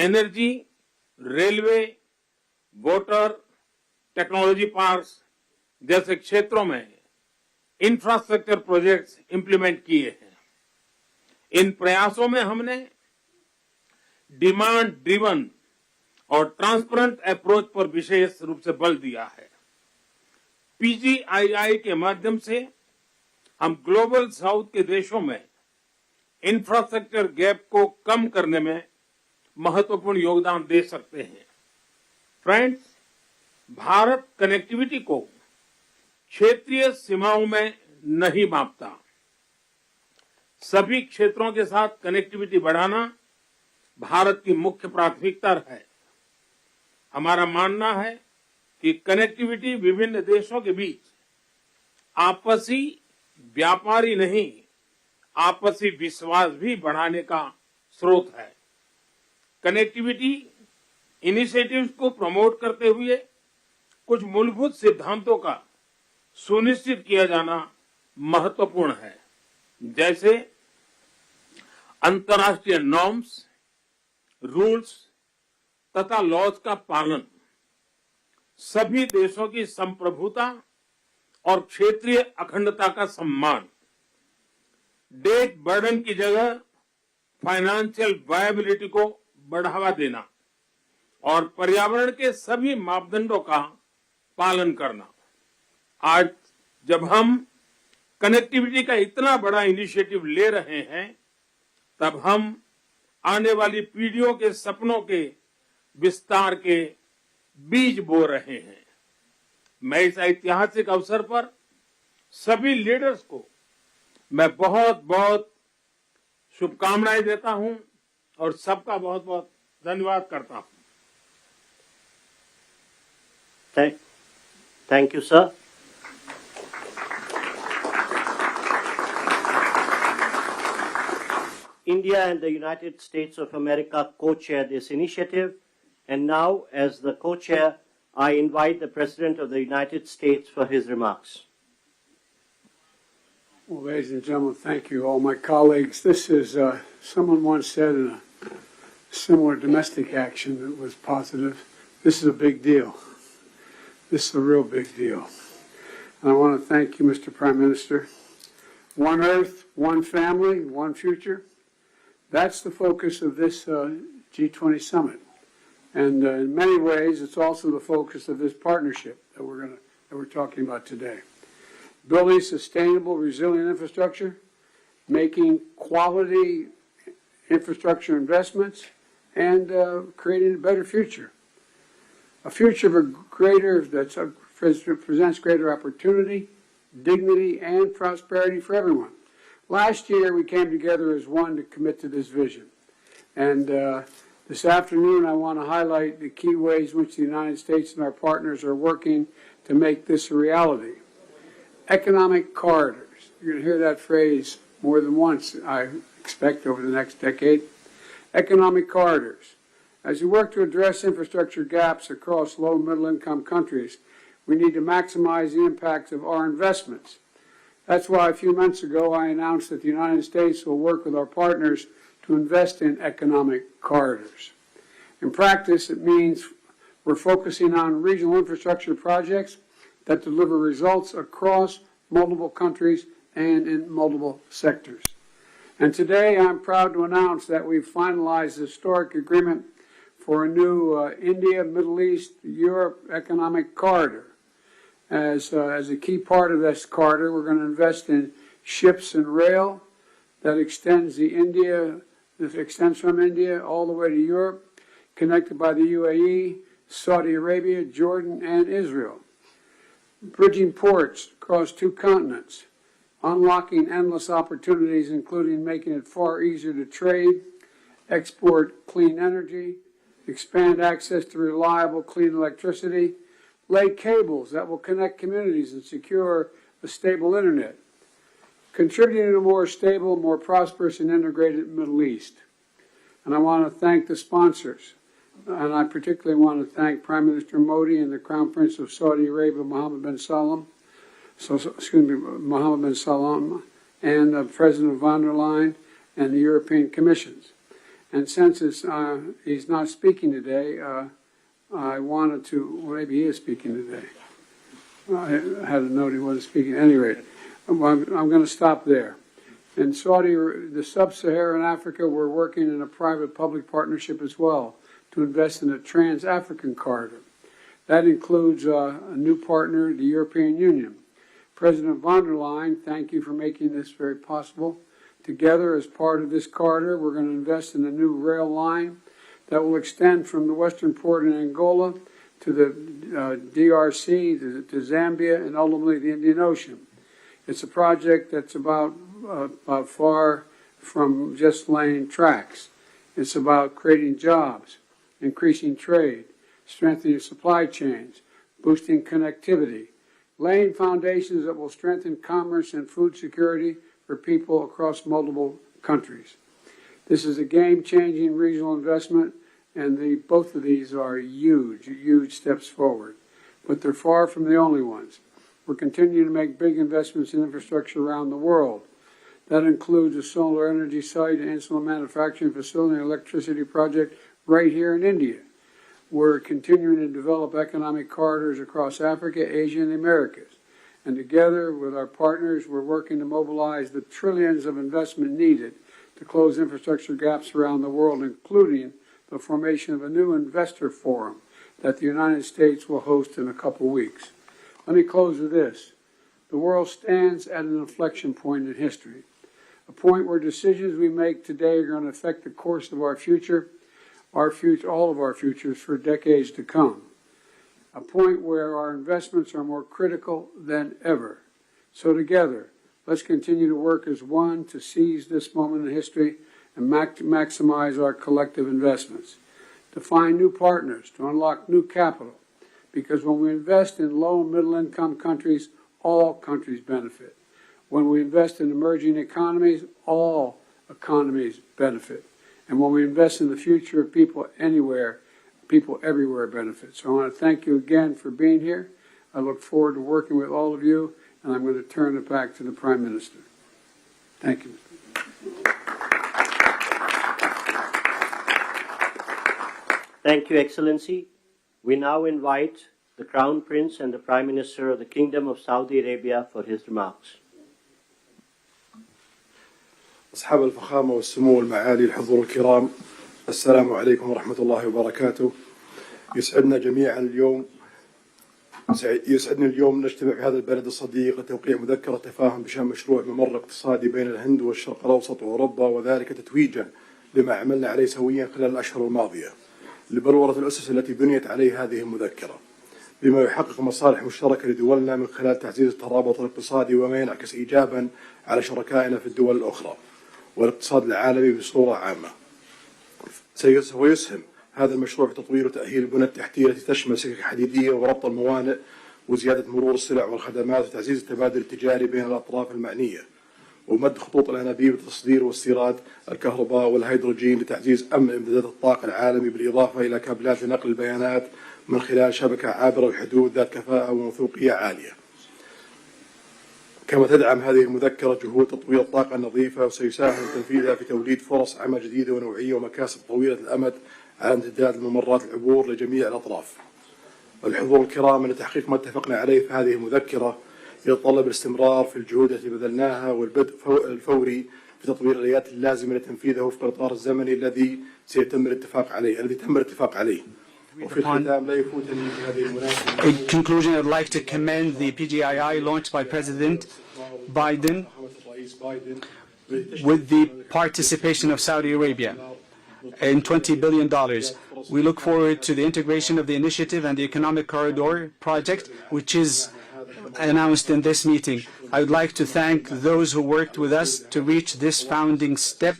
Energy, railway, water, technology parks जैसे क्षेत्रों में इंफ्रास्ट्रक्चर प्रोजेक्ट्स इंप्लीमेंट किए हैं। इन प्रयासों में हमने डिमांड ड्रिवन और ट्रांसपेरेंट अप्रोच पर विशेष रूप से बल दिया है। पीजीआईआई के माध्यम से हम ग्लोबल साउथ के देशों में इंफ्रास्ट्रक्चर गैप को कम करने में महत्वपूर्ण योगदान दे सकते हैं। फ्रेंड्स, भारत कनेक्टिविटी को क्षेत्रीय सीमाओं में नहीं मापता। सभी क्षेत्रों के साथ कनेक्टिविटी बढ़ाना भारत की मुख्य प्राथमिकता है। हमारा मानना है कि कनेक्टिविटी विभिन्न देशों के बीच आपसी व्यापार ही नहीं, आपसी विश्वास भी बढ़ाने का स्रोत है। कनेक्टिविटी इनिशिएटिव्स को प्रमोट करते हुए कुछ मूलभूत सिद्धांतों का सुनिश्चित किया जाना महत्वपूर्ण है, जैसे अंतर्राष्ट्रीय नॉर्म्स, रूल्स तथा लॉज का पालन, सभी देशों की संप्रभुता और क्षेत्रीय अखंडता का सम्मान, डेट बर्डन की जगह फाइनेंशियल वायबिलिटी को बढ़ावा देना और पर्यावरण के सभी मापदंडों का पालन करना। आज जब हम कनेक्टिविटी का इतना बड़ा इनिशिएटिव ले रहे हैं, तब हम आने वाली पीढ़ियों के सपनों के विस्तार के बीज बो रहे हैं। मैं इस ऐतिहासिक अवसर पर सभी लीडर्स को मैं बहुत बहुत शुभकामनाएं देता हूं और सबका बहुत बहुत धन्यवाद करता हूं। Thank you, sir. India and the United States of America co-chair this initiative, and now, as the co-chair, I invite the President of the United States for his remarks. Well, ladies and gentlemen, thank you, all my colleagues. This is, someone once said in a similar domestic action that was positive, this is a big deal. This is a real big deal. And I want to thank you, Mr. Prime Minister. One Earth, one family, one future. That's the focus of this G20 summit. And in many ways, it's also the focus of this partnership that we're talking about today. Building sustainable, resilient infrastructure, making quality infrastructure investments, and creating a better future. A future that presents greater opportunity, dignity, and prosperity for everyone. Last year, we came together as one to commit to this vision. And this afternoon, I want to highlight the key ways in which the United States and our partners are working to make this a reality. Economic corridors. You're going to hear that phrase more than once, I expect, over the next decade. Economic corridors. As we work to address infrastructure gaps across low and middle income countries, we need to maximize the impacts of our investments. That's why a few months ago I announced that the United States will work with our partners to invest in economic corridors. In practice, it means we're focusing on regional infrastructure projects that deliver results across multiple countries and in multiple sectors. And today I'm proud to announce that we've finalized a historic agreement for a new India, Middle East, Europe economic corridor. As a key part of this corridor, we're going to invest in ships and rail that extends from India all the way to Europe, connected by the UAE, Saudi Arabia, Jordan, and Israel. Bridging ports across two continents, unlocking endless opportunities, including making it far easier to trade, export clean energy, expand access to reliable, clean electricity, lay cables that will connect communities and secure a stable internet, contributing to a more stable, more prosperous, and integrated Middle East. And I want to thank the sponsors, and I particularly want to thank Prime Minister Modi and the Crown Prince of Saudi Arabia, Mohammed bin Salman, and President von der Leyen and the European Commissions. And since he's not speaking today, I wanted to, well, maybe he is speaking today. I had a note he wasn't speaking. At any rate, I'm going to stop there. In Saudi, the sub-Saharan Africa, we're working in a private-public partnership as well to invest in a trans-African corridor. That includes a new partner, the European Union. President von der Leyen, thank you for making this very possible. Together, as part of this corridor, we're going to invest in a new rail line that will extend from the western port in Angola to the DRC, to Zambia, and ultimately the Indian Ocean. It's a project that's about far from just laying tracks. It's about creating jobs, increasing trade, strengthening supply chains, boosting connectivity, laying foundations that will strengthen commerce and food security for people across multiple countries. This is a game-changing regional investment, and both of these are huge, huge steps forward. But they're far from the only ones. We're continuing to make big investments in infrastructure around the world. That includes a solar energy site, an insulin manufacturing facility, and electricity project right here in India. We're continuing to develop economic corridors across Africa, Asia, and the Americas. And together with our partners, we're working to mobilize the trillions of investment needed to close infrastructure gaps around the world, including the formation of a new investor forum that the United States will host in a couple weeks. Let me close with this. The world stands at an inflection point in history, a point where decisions we make today are going to affect the course of our future, all of our futures for decades to come. A point where our investments are more critical than ever. So together, let's continue to work as one to seize this moment in history and maximize our collective investments, to find new partners, to unlock new capital, because when we invest in low and middle income countries, all countries benefit. When we invest in emerging economies, all economies benefit. And when we invest in the future of people anywhere, people everywhere benefit. So I want to thank you again for being here. I look forward to working with all of you, and I'm going to turn it back to the Prime Minister. Thank you. Thank you, Excellency. We now invite the Crown Prince and the Prime Minister of the Kingdom of Saudi Arabia for his remarks. أصحاب الفخامة والسمو والمعالي الحضور الكرام، السلام عليكم ورحمة الله وبركاته. يسعدني اليوم نجتمع في هذا البلد الصديق لتوقيع مذكرة تفاهم بشأن مشروع ممر اقتصادي بين الهند والشرق الأوسط وأوروبا، وذلك تتويجا لما عملنا عليه سويا خلال الأشهر الماضية لبلورة الأسس التي بنيت عليه هذه المذكرة، بما يحقق مصالح مشتركة لدولنا من خلال تعزيز الترابط الاقتصادي وما ينعكس إيجابا على شركائنا في الدول الأخرى والاقتصاد العالمي بصورة عامة. سيسهم هذا المشروع في تطوير وتأهيل البنى التحتية التي تشمل سكك حديدية وربط الموانئ وزيادة مرور السلع والخدمات وتعزيز التبادل التجاري بين الأطراف المعنية، ومد خطوط الأنابيب لتصدير واستيراد الكهرباء والهيدروجين لتعزيز أمن إمدادات الطاقة العالمي، بالإضافة إلى كابلات لنقل البيانات من خلال شبكة عابرة الحدود ذات كفاءة وموثوقية عالية. كما تدعم هذه المذكرة جهود تطوير الطاقة النظيفة، وسيساهم تنفيذها في توليد فرص عمل جديدة ونوعية ومكاسب طويلة الأمد على امتداد الممرات العبور لجميع الأطراف. الحضور الكرام، أن تحقيق ما اتفقنا عليه في هذه المذكرة يتطلب الاستمرار في الجهود التي بذلناها والبدء الفوري في تطوير الآليات اللازمة لتنفيذه وفق الإطار الزمني الذي تم الاتفاق عليه. In conclusion, I'd like to commend the PGII launched by President Biden with the participation of Saudi Arabia in $20 billion. We look forward to the integration of the initiative and the Economic Corridor project, which is announced in this meeting. I would like to thank those who worked with us to reach this founding step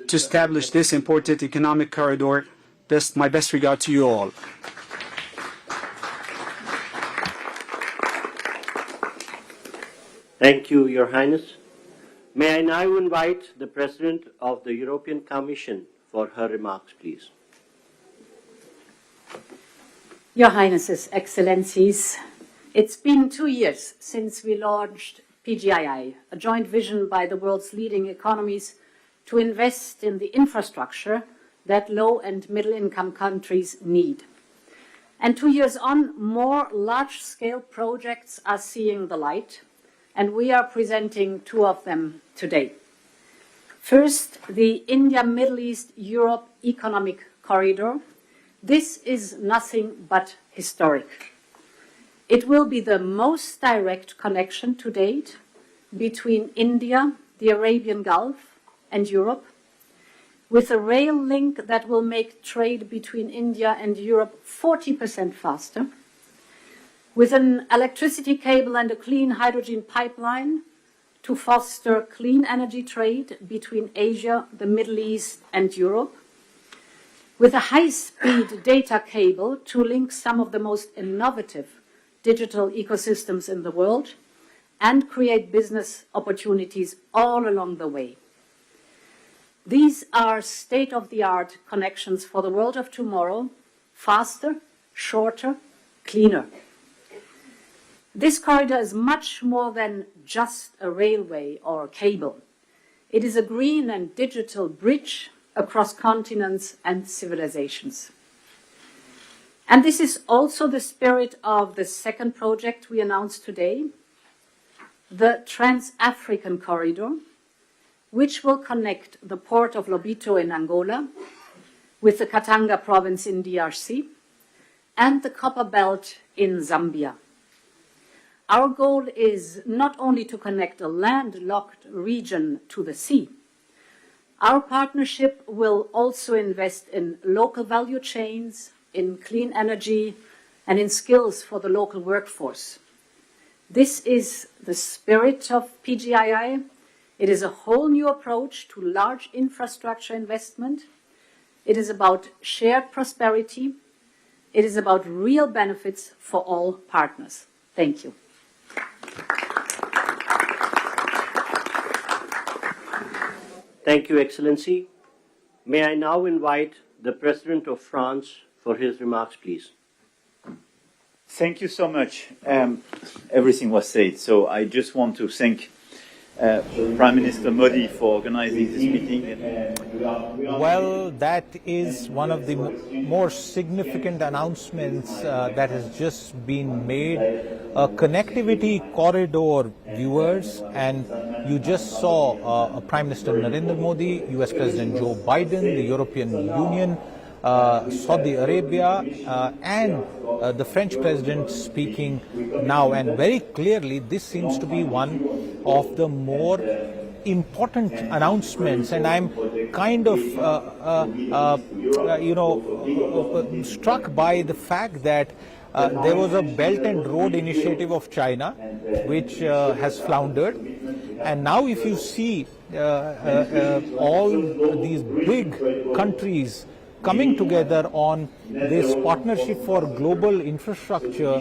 to establish this important economic corridor. My best regard to you all. Thank you, Your Highness. May I now invite the President of the European Commission for her remarks, please. Your Highnesses, Excellencies, it's been 2 years since we launched PGII, a joint vision by the world's leading economies to invest in the infrastructure that low and middle income countries need. And 2 years on, more large-scale projects are seeing the light, and we are presenting two of them today. First, the India-Middle East-Europe Economic Corridor. This is nothing but historic. It will be the most direct connection to date between India, the Arabian Gulf, and Europe, with a rail link that will make trade between India and Europe 40% faster, with an electricity cable and a clean hydrogen pipeline to foster clean energy trade between Asia, the Middle East, and Europe, with a high-speed data cable to link some of the most innovative digital ecosystems in the world and create business opportunities all along the way. These are state-of-the-art connections for the world of tomorrow, faster, shorter, cleaner. This corridor is much more than just a railway or a cable. It is a green and digital bridge across continents and civilizations. And this is also the spirit of the second project we announced today, the Trans-African Corridor, which will connect the port of Lobito in Angola with the Katanga province in DRC and the Copper Belt in Zambia. Our goal is not only to connect a landlocked region to the sea. Our partnership will also invest in local value chains, in clean energy, and in skills for the local workforce. This is the spirit of PGII. It is a whole new approach to large infrastructure investment. It is about shared prosperity. It is about real benefits for all partners. Thank you. Thank you, Excellency. May I now invite the President of France for his remarks, please. Thank you so much. Everything was said, so I just want to thank Prime Minister Modi for organizing this meeting. Well, that is one of the more significant announcements that has just been made. A connectivity corridor, viewers, and you just saw Prime Minister Narendra Modi, US President Joe Biden, the European Union, Saudi Arabia, and the French President speaking now. And very clearly, this seems to be one of the more important announcements, and I'm kind of struck by the fact that there was a Belt and Road Initiative of China which has floundered, and now if you see all these big countries coming together on this partnership for global infrastructure,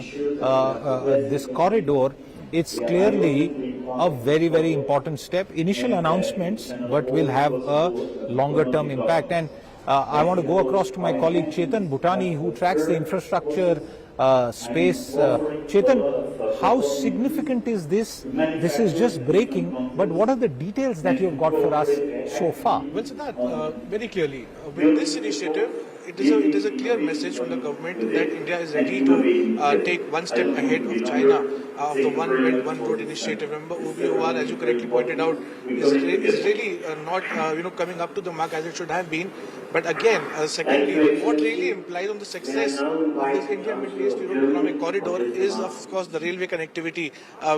this corridor, it's clearly a very, very important step. Initial announcements, but will have a longer term impact. And I want to go across to my colleague Chetan Bhutani, who tracks the infrastructure space. Chetan, how significant is this? This is just breaking, but what are the details that you've got for us so far? Well, Siddharth, very clearly, with this initiative, it is a clear message from the government that India is ready to take one step ahead of China of the One Belt, One Road initiative. Remember, OBOR, as you correctly pointed out, is really not coming up to the mark as it should have been. But again, secondly, what really implies on the success of this India-Middle East Europe Economic Corridor is, of course, the railway connectivity,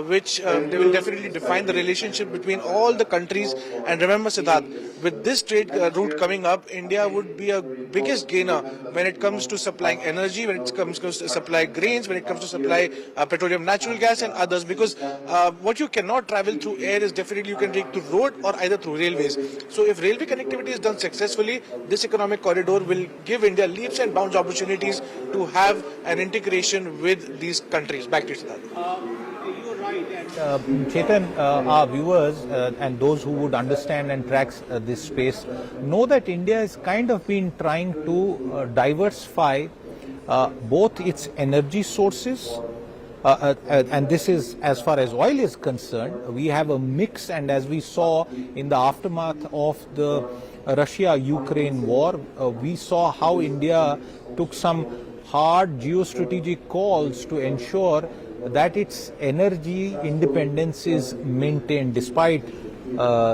which they will definitely define the relationship between all the countries. And remember, Siddharth, with this trade route coming up, India would be a biggest gainer when it comes to supplying energy, when it comes to supply grains, when it comes to supply petroleum, natural gas, and others. Because what you cannot travel through air is definitely you can take through road or either through railways. So if railway connectivity is done successfully, this economic corridor will give India leaps and bounds opportunities to have an integration with these countries. Back to you, Siddharth. You're right. And Chetan, our viewers and those who would understand and track this space know that India has kind of been trying to diversify both its energy sources and this is as far as oil is concerned. We have a mix, and as we saw in the aftermath of the Russia-Ukraine war, we saw how India took some hard geostrategic calls to ensure that its energy independence is maintained despite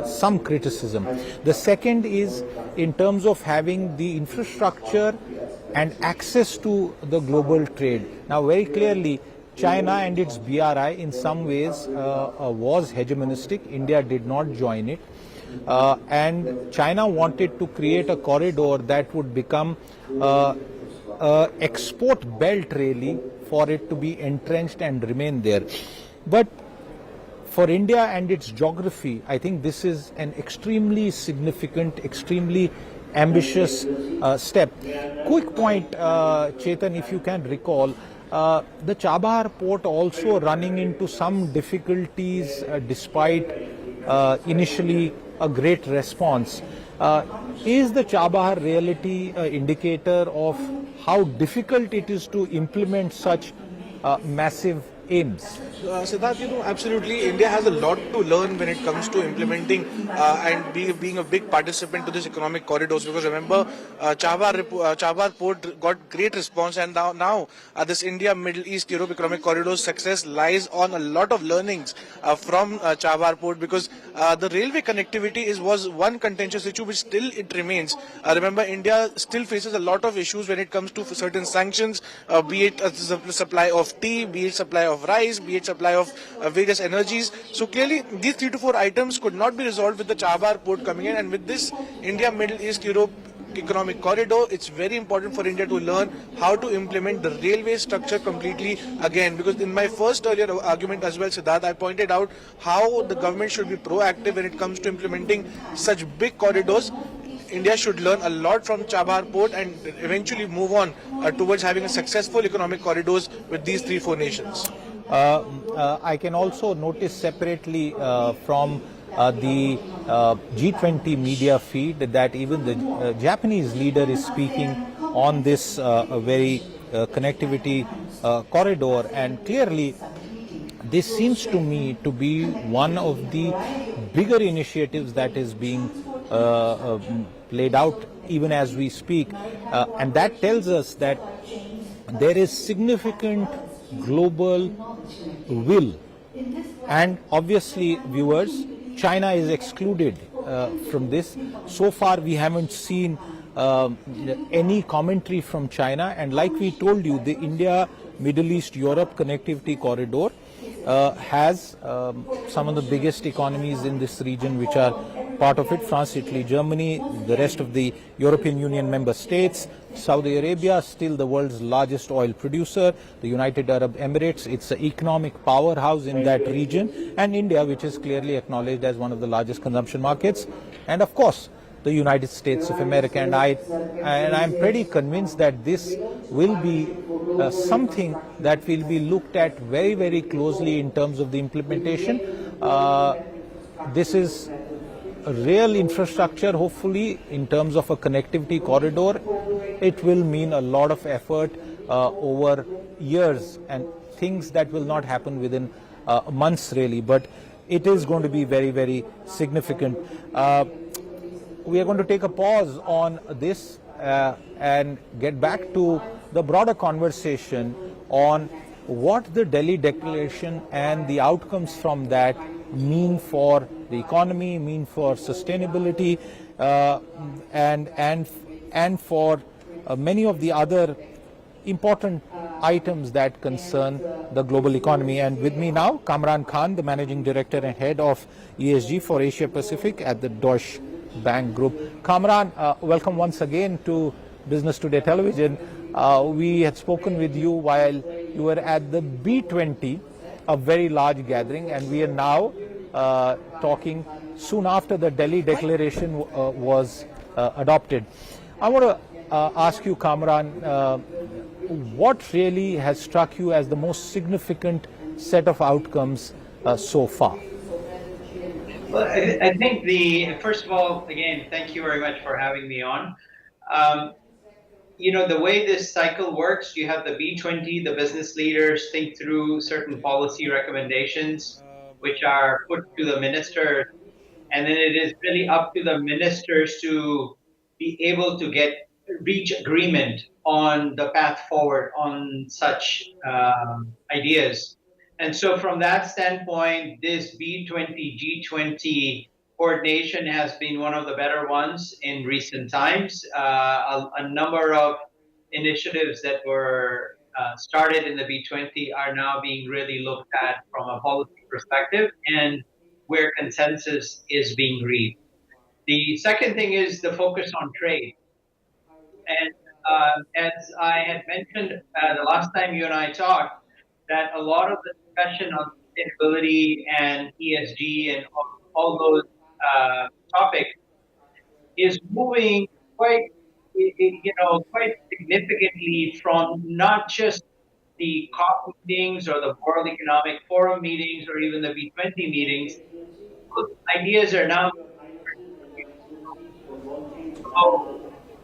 some criticism. The second is in terms of having the infrastructure and access to the global trade. Now, very clearly, China and its BRI in some ways was hegemonistic. India did not join it. And China wanted to create a corridor that would become export belt really for it to be entrenched and remain there. But for India and its geography, I think this is an extremely significant, extremely ambitious step. Quick point, Chetan, if you can recall, the Chabahar port also running into some difficulties despite initially a great response. Is the Chabahar reality an indicator of how difficult it is to implement such massive aims? Siddharth, absolutely. India has a lot to learn when it comes to implementing and being a big participant to this economic corridors. Because remember, Chabahar port got great response, and now this India, Middle East, Europe economic corridors success lies on a lot of learnings from Chabahar port, because the railway connectivity was one contentious issue which still it remains. Remember, India still faces a lot of issues when it comes to certain sanctions, be it the supply of tea, be it supply of rice, be it supply of various energies. So clearly these 3 to 4 items could not be resolved with the Chabahar port coming in, and with this India, Middle East, Europe economic corridor, it's very important for India to learn how to implement the railway structure completely again. Because in my first earlier argument as well, Siddharth, I pointed out how the government should be proactive when it comes to implementing such big corridors. India should learn a lot from Chabahar port and eventually move on towards having a successful economic corridors with these 3-4 nations. I can also notice separately from the G20 media feed that even the Japanese leader is speaking on this very connectivity corridor, and clearly this seems to me to be one of the bigger initiatives that is being played out even as we speak, and that tells us that there is significant global will, and obviously, viewers, China is excluded from this. So far we haven't seen any commentary from China, and like we told you, the India, Middle East, Europe connectivity corridor has some of the biggest economies in this region which are part of it: France, Italy, Germany, the rest of the European Union member states, Saudi Arabia, still the world's largest oil producer, the United Arab Emirates, it's an economic powerhouse in that region, and India, which is clearly acknowledged as one of the largest consumption markets, and of course the United States of America. And I'm pretty convinced that this will be something that will be looked at very, very closely in terms of the implementation. This is a real infrastructure, hopefully, in terms of a connectivity corridor. It will mean a lot of effort over years, and things that will not happen within months really, but it is going to be very, very significant. We are going to take a pause on this and get back to the broader conversation on what the Delhi Declaration and the outcomes from that mean for the economy, mean for sustainability, and for many of the other important items that concern the global economy. And with me now, Kamran Khan, the Managing Director and Head of ESG for Asia Pacific at the Deutsche Bank Group. Kamran, welcome once again to Business Today Television. We had spoken with you while you were at the B20, a very large gathering, and we are now talking soon after the Delhi Declaration was adopted. I want to ask you, Kamran, what really has struck you as the most significant set of outcomes so far? Well, I think first of all, again, thank you very much for having me on. the way this cycle works, you have the B20, the business leaders think through certain policy recommendations, which are put to the ministers, and then it is really up to the ministers to be able to reach agreement on the path forward on such ideas. And so from that standpoint, this B20, G20 coordination has been one of the better ones in recent times. A number of initiatives that were started in the B20 are now being really looked at from a policy perspective and where consensus is being reached. The second thing is the focus on trade. And as I had mentioned the last time you and I talked, that a lot of the discussion on sustainability and ESG and all those topics is moving quite significantly from not just the COP meetings or the World Economic Forum meetings or even the B20 meetings. Those ideas are now,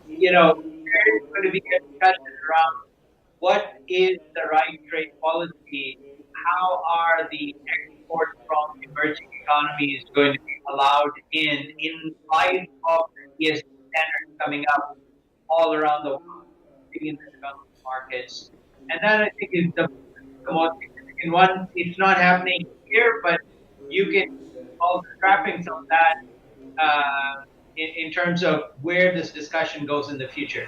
there's going to be a discussion around what is the right trade policy, how are the exports from emerging economies going to be allowed in light of the ESG standards coming up all around the world, in the developed markets. And that, I think, is the most significant one. It's not happening here, but you get all the trappings of that in terms of where this discussion goes in the future.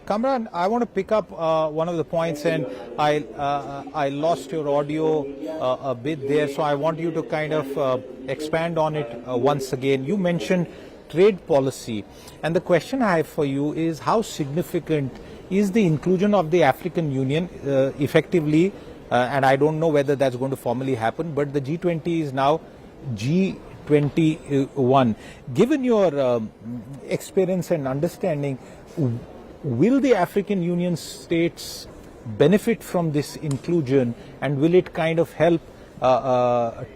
Kamran, I want to pick up one of the points, and I lost your audio a bit there, so I want you to kind of expand on it once again. You mentioned trade policy, and the question I have for you is how significant is the inclusion of the African Union effectively, and I don't know whether that's going to formally happen, but the G20 is now G21. Given your experience and understanding, will the African Union states benefit from this inclusion, and will it kind of help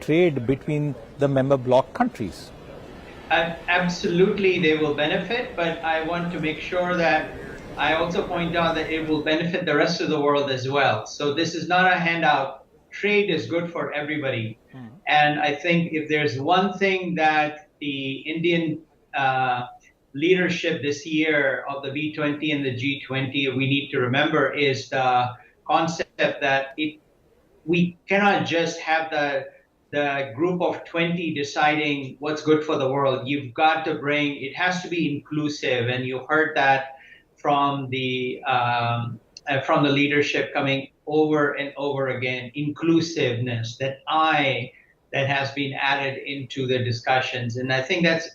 trade between the member bloc countries? Absolutely, they will benefit, but I want to make sure that I also point out that it will benefit the rest of the world as well. So this is not a handout. Trade is good for everybody. And I think if there's one thing that the Indian leadership this year of the B20 and the G20 we need to remember is the concept that we cannot just have the group of 20 deciding what's good for the world. You've got to it has to be inclusive, and you heard that from the leadership coming over and over again. Inclusiveness, that has been added into the discussions, and I think that's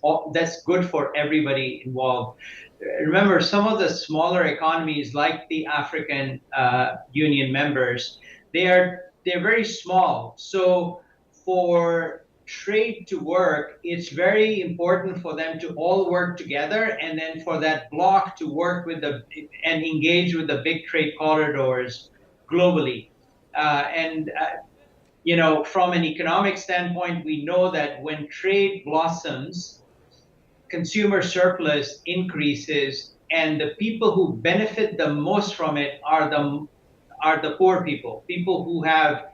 good for everybody involved. Remember, some of the smaller economies, like the African Union members, they're very small. So for trade to work, it's very important for them to all work together, and then for that bloc to work with and engage with the big trade corridors globally. From an economic standpoint, we know that when trade blossoms, consumer surplus increases, and the people who benefit the most from it are the poor people who have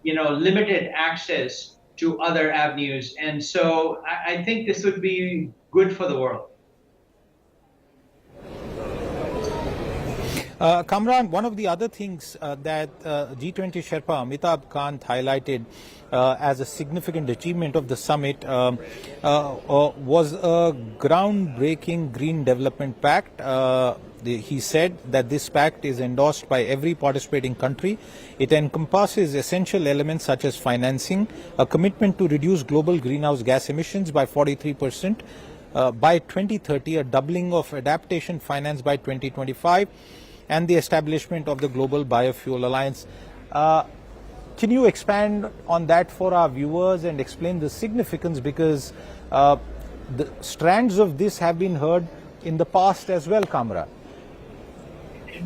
limited access to other avenues. And so I think this would be good for the world. Kamran, one of the other things that G20 Sherpa Amitabh Kant highlighted as a significant achievement of the summit was a groundbreaking Green Development Pact. He said that this pact is endorsed by every participating country. It encompasses essential elements such as financing, a commitment to reduce global greenhouse gas emissions by 43% by 2030, a doubling of adaptation finance by 2025, and the establishment of the Global Biofuel Alliance. Can you expand on that for our viewers and explain the significance, because the strands of this have been heard in the past as well, Kamran?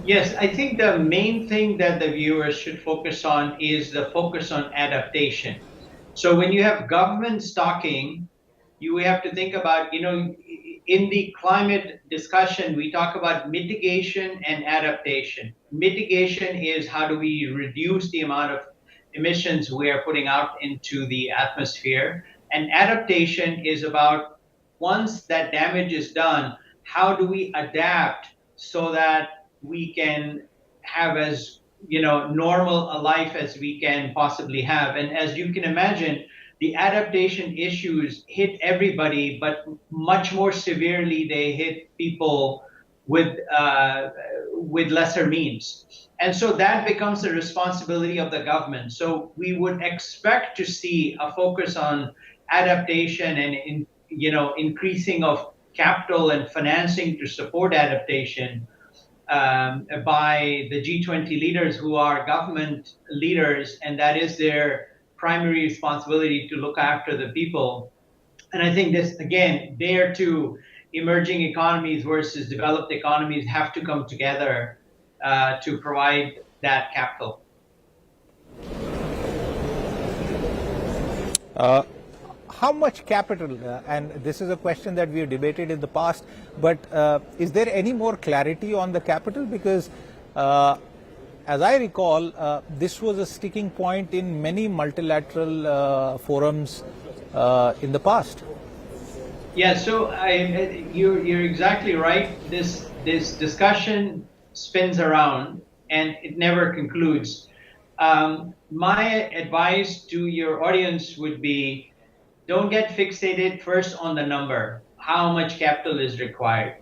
Yes, I think the main thing that the viewers should focus on is the focus on adaptation. So when you have governments talking, you have to think about, in the climate discussion, we talk about mitigation and adaptation. Mitigation is how do we reduce the amount of emissions we are putting out into the atmosphere. And adaptation is about once that damage is done, how do we adapt so that we can have as normal a life as we can possibly have. And as you can imagine, the adaptation issues hit everybody, but much more severely they hit people with lesser means. And so that becomes the responsibility of the government. So we would expect to see a focus on adaptation and increasing of capital and financing to support adaptation by the G20 leaders who are government leaders, and that is their primary responsibility to look after the people. And I think this, again, there too, emerging economies versus developed economies have to come together to provide that capital. How much capital, and this is a question that we have debated in the past, but is there any more clarity on the capital? Because as I recall, this was a sticking point in many multilateral forums in the past. Yeah, so you're exactly right. This discussion spins around and it never concludes. My advice to your audience would be, don't get fixated first on the number, how much capital is required,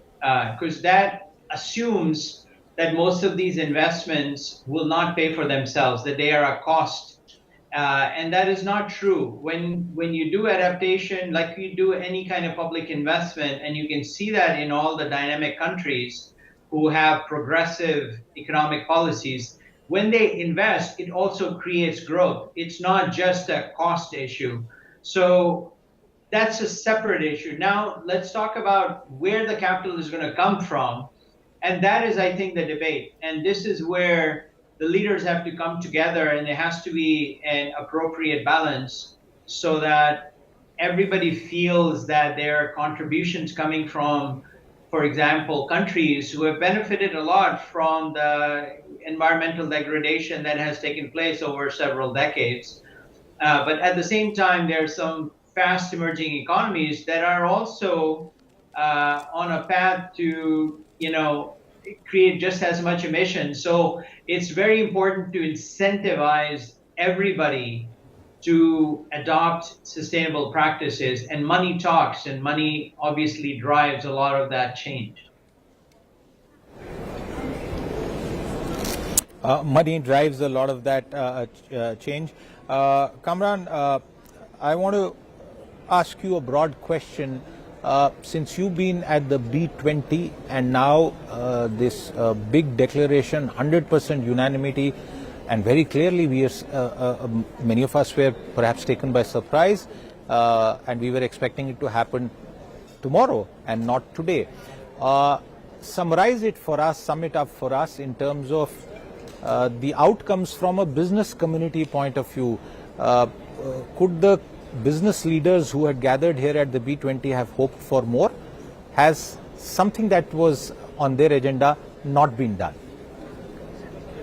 because that assumes that most of these investments will not pay for themselves, that they are a cost. And that is not true. When you do adaptation, like you do any kind of public investment, and you can see that in all the dynamic countries who have progressive economic policies, when they invest, it also creates growth. It's not just a cost issue. So that's a separate issue. Now let's talk about where the capital is going to come from. And that is, I think, the debate. And this is where the leaders have to come together, and there has to be an appropriate balance so that everybody feels that there are contributions coming from, for example, countries who have benefited a lot from the environmental degradation that has taken place over several decades. But at the same time, there are some fast emerging economies that are also on a path to, create just as much emissions. So it's very important to incentivize everybody to adopt sustainable practices. And money talks, and money obviously drives a lot of that change. Money drives a lot of that change. Kamran, I want to ask you a broad question. Since you've been at the B20 and now this big declaration, 100% unanimity, and very clearly we are, many of us were perhaps taken by surprise, and we were expecting it to happen tomorrow and not today. Summarize it for us, sum it up for us in terms of the outcomes from a business community point of view. Could the business leaders who had gathered here at the B20 have hoped for more? Has something that was on their agenda not been done?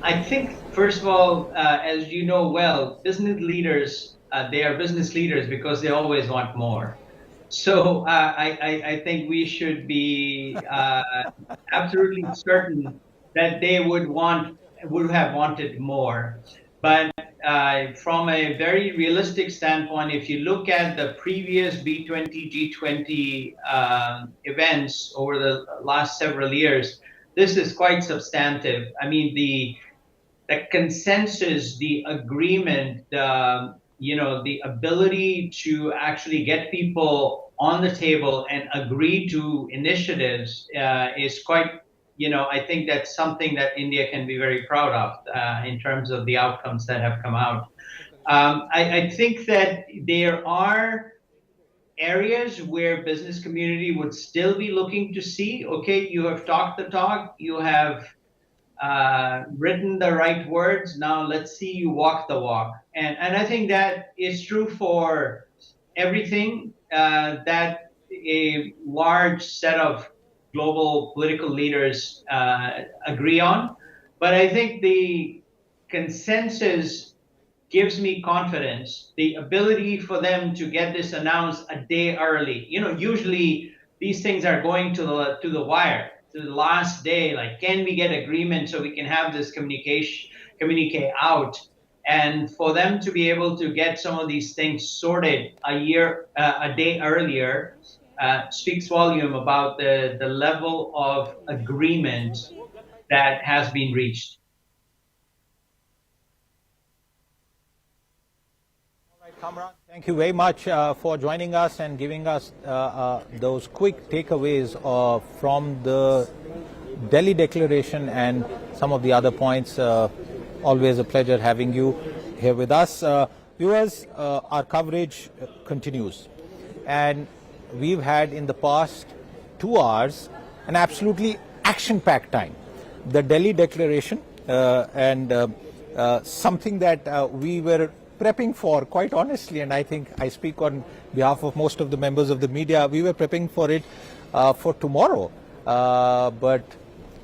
I think, first of all, as you know well, business leaders, they are business leaders because they always want more. So I think we should be absolutely certain that they would have wanted more. But from a very realistic standpoint, if you look at the previous B20, G20 events over the last several years, this is quite substantive. I mean, the consensus, the agreement, the ability to actually get people on the table and agree to initiatives is quite, I think that's something that India can be very proud of in terms of the outcomes that have come out. I think that there are areas where business community would still be looking to see, okay, you have talked the talk, you have written the right words, now let's see you walk the walk. And I think that is true for everything. that a large set of global political leaders agree on. But I think the consensus gives me confidence, the ability for them to get this announced a day early. You know, usually these things are going to the wire, to the last day. Like, can we get agreement so we can have this communicate out? And for them to be able to get some of these things sorted a day earlier, speaks volume about the level of agreement that has been reached. Kamran, thank you very much for joining us and giving us those quick takeaways from the Delhi Declaration and some of the other points. Always a pleasure having you here with us. Viewers, our coverage continues, and we've had in the past 2 hours an absolutely action-packed time. The Delhi Declaration and something that we were prepping for, quite honestly, and I think I speak on behalf of most of the members of the media, we were prepping for it for tomorrow, but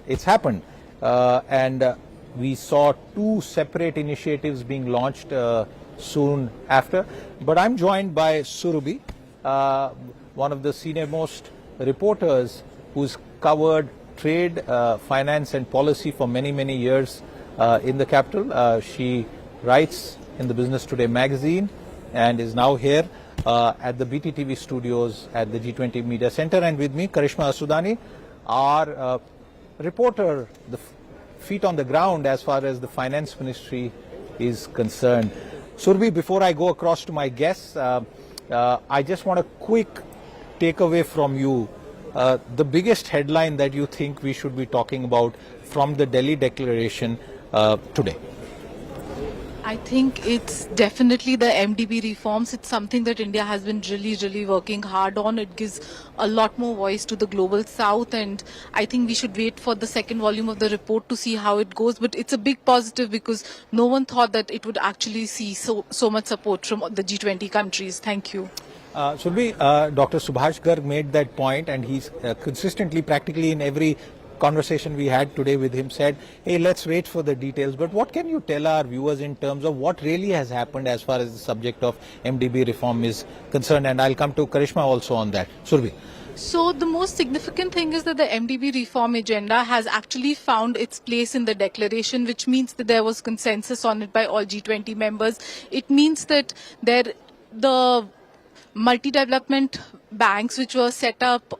it's happened, and we saw 2 separate initiatives being launched soon after. But I'm joined by Surabhi, one of the senior most reporters who's covered trade, finance and policy for many years in the capital. She writes in the Business Today magazine and is now here at the BTTV studios at the G20 Media Center. And with me, Karishma Asudani, our reporter, the feet on the ground as far as the finance ministry is concerned. Surabhi, before I go across to my guests, I just want a quick takeaway from you. The biggest headline that you think we should be talking about from the Delhi Declaration today? I think it's definitely the MDB reforms. It's something that India has been really working hard on. It gives a lot more voice to the global south, and I think we should wait for the second volume of the report to see how it goes. But it's a big positive because no one thought that it would actually see so much support from the G20 countries. Thank you. Surabhi, Dr. Subhash Garg made that point, and he's consistently, practically in every conversation we had today with him, said, hey, let's wait for the details. But what can you tell our viewers in terms of what really has happened as far as the subject of MDB reform is concerned? And I'll come to Karishma also on that. Surabhi. So the most significant thing is that the MDB reform agenda has actually found its place in the declaration, which means that there was consensus on it by all G20 members. It means that the multi-development banks which were set up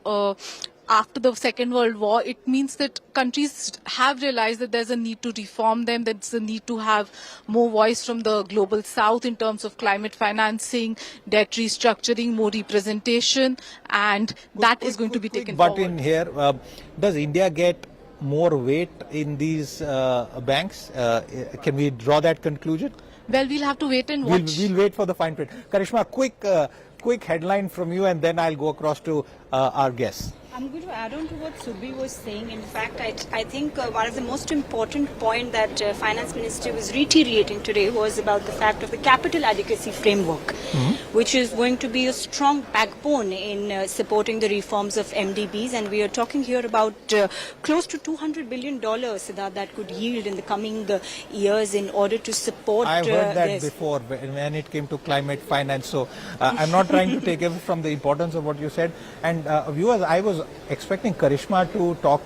after the Second World War, it means that countries have realized that there's a need to reform them, there's a need to have more voice from the global south in terms of climate financing, debt restructuring, more representation, and that is going to be taken forward. But in here, does India get more weight in these banks? Can we draw that conclusion? Well, we'll have to wait and watch. We'll wait for the fine print. Karishma, quick headline from you, and then I'll go across to our guests. I'm going to add on to what Surabhi was saying. In fact, I think one of the most important point that Finance Minister was reiterating today was about the fact of the capital adequacy framework, which is going to be a strong backbone in supporting the reforms of MDBs. And we are talking here about close to $200 billion, Siddharth, that could yield in the coming years in order to support I've heard that before when it came to climate finance. So I'm not trying to take away from the importance of what you said. And viewers, I was expecting Karishma to talk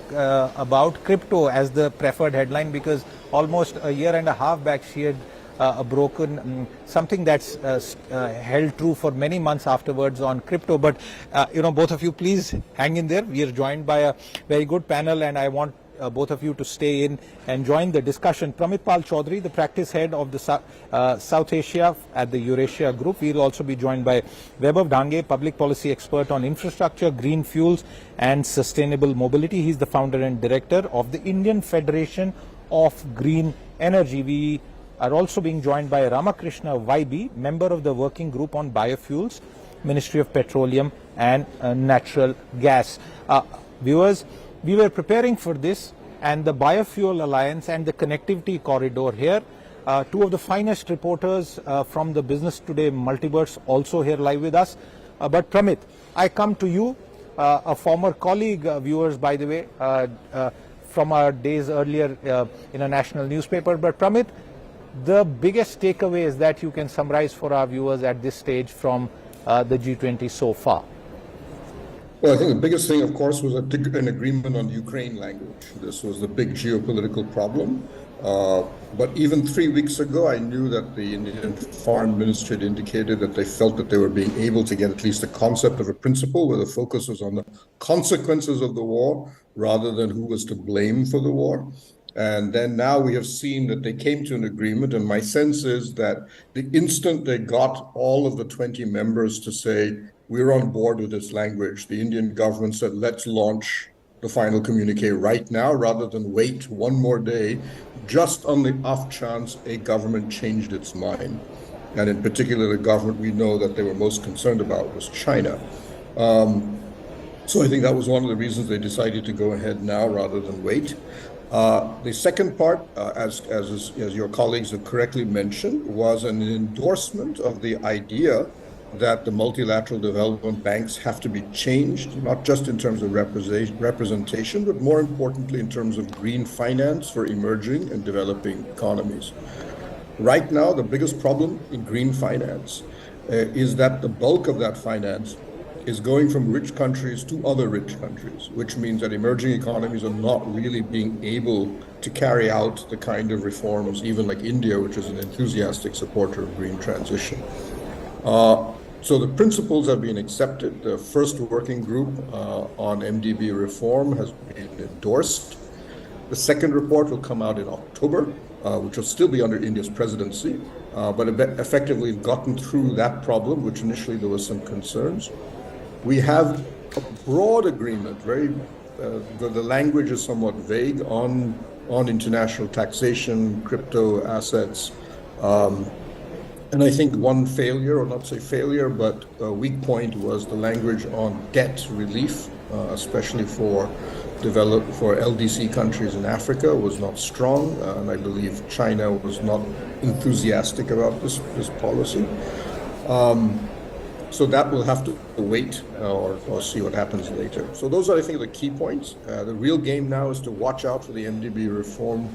about crypto as the preferred headline, because almost a year and a half back she had broken something that's held true for many months afterwards on crypto. But both of you, please hang in there. We are joined by a very good panel, and I want both of you to stay in and join the discussion. Pramit Pal Chaudhary, the practice head of the South Asia at the Eurasia Group. We'll also be joined by Vaibhav Dhange, public policy expert on infrastructure, green fuels and sustainable mobility. He's the founder and director of the Indian Federation of Green Energy. We are also being joined by Ramakrishna YB, member of the working group on biofuels, Ministry of Petroleum and Natural Gas. Viewers, we were preparing for this, and the Biofuel Alliance and the Connectivity Corridor here. Two of the finest reporters from the Business Today multiverse also here live with us. But Pramit, I come to you, a former colleague, viewers, by the way, from our days earlier in a national newspaper. But Pramit, the biggest takeaways that you can summarize for our viewers at this stage from the G20 so far? Well, I think the biggest thing, of course, was an agreement on Ukraine language. This was the big geopolitical problem. But even 3 weeks ago, I knew that the Indian Foreign Ministry had indicated that they felt that they were being able to get at least the concept of a principle where the focus was on the consequences of the war rather than who was to blame for the war. And then now we have seen that they came to an agreement, and my sense is that the instant they got all of the 20 members to say, we're on board with this language, the Indian government said, let's launch the final communique right now rather than wait one more day, just on the off chance a government changed its mind. And in particular, the government we know that they were most concerned about was China. So I think that was one of the reasons they decided to go ahead now rather than wait. The second part, as your colleagues have correctly mentioned, was an endorsement of the idea that the multilateral development banks have to be changed, not just in terms of representation, but more importantly in terms of green finance for emerging and developing economies. Right now, the biggest problem in green finance is that the bulk of that finance is going from rich countries to other rich countries, which means that emerging economies are not really being able to carry out the kind of reforms, even like India, which is an enthusiastic supporter of green transition. So the principles have been accepted. The first working group on MDB reform has been endorsed. The second report will come out in October, which will still be under India's presidency, but effectively gotten through that problem, which initially there was some concerns. We have a broad agreement, the language is somewhat vague on international taxation, crypto assets, and I think one failure, or not say failure, but a weak point was the language on debt relief, especially for LDC countries in Africa, was not strong, and I believe China was not enthusiastic about this policy. So that will have to wait or see what happens later. So those are, I think, the key points. The real game now is to watch out for the MDB reform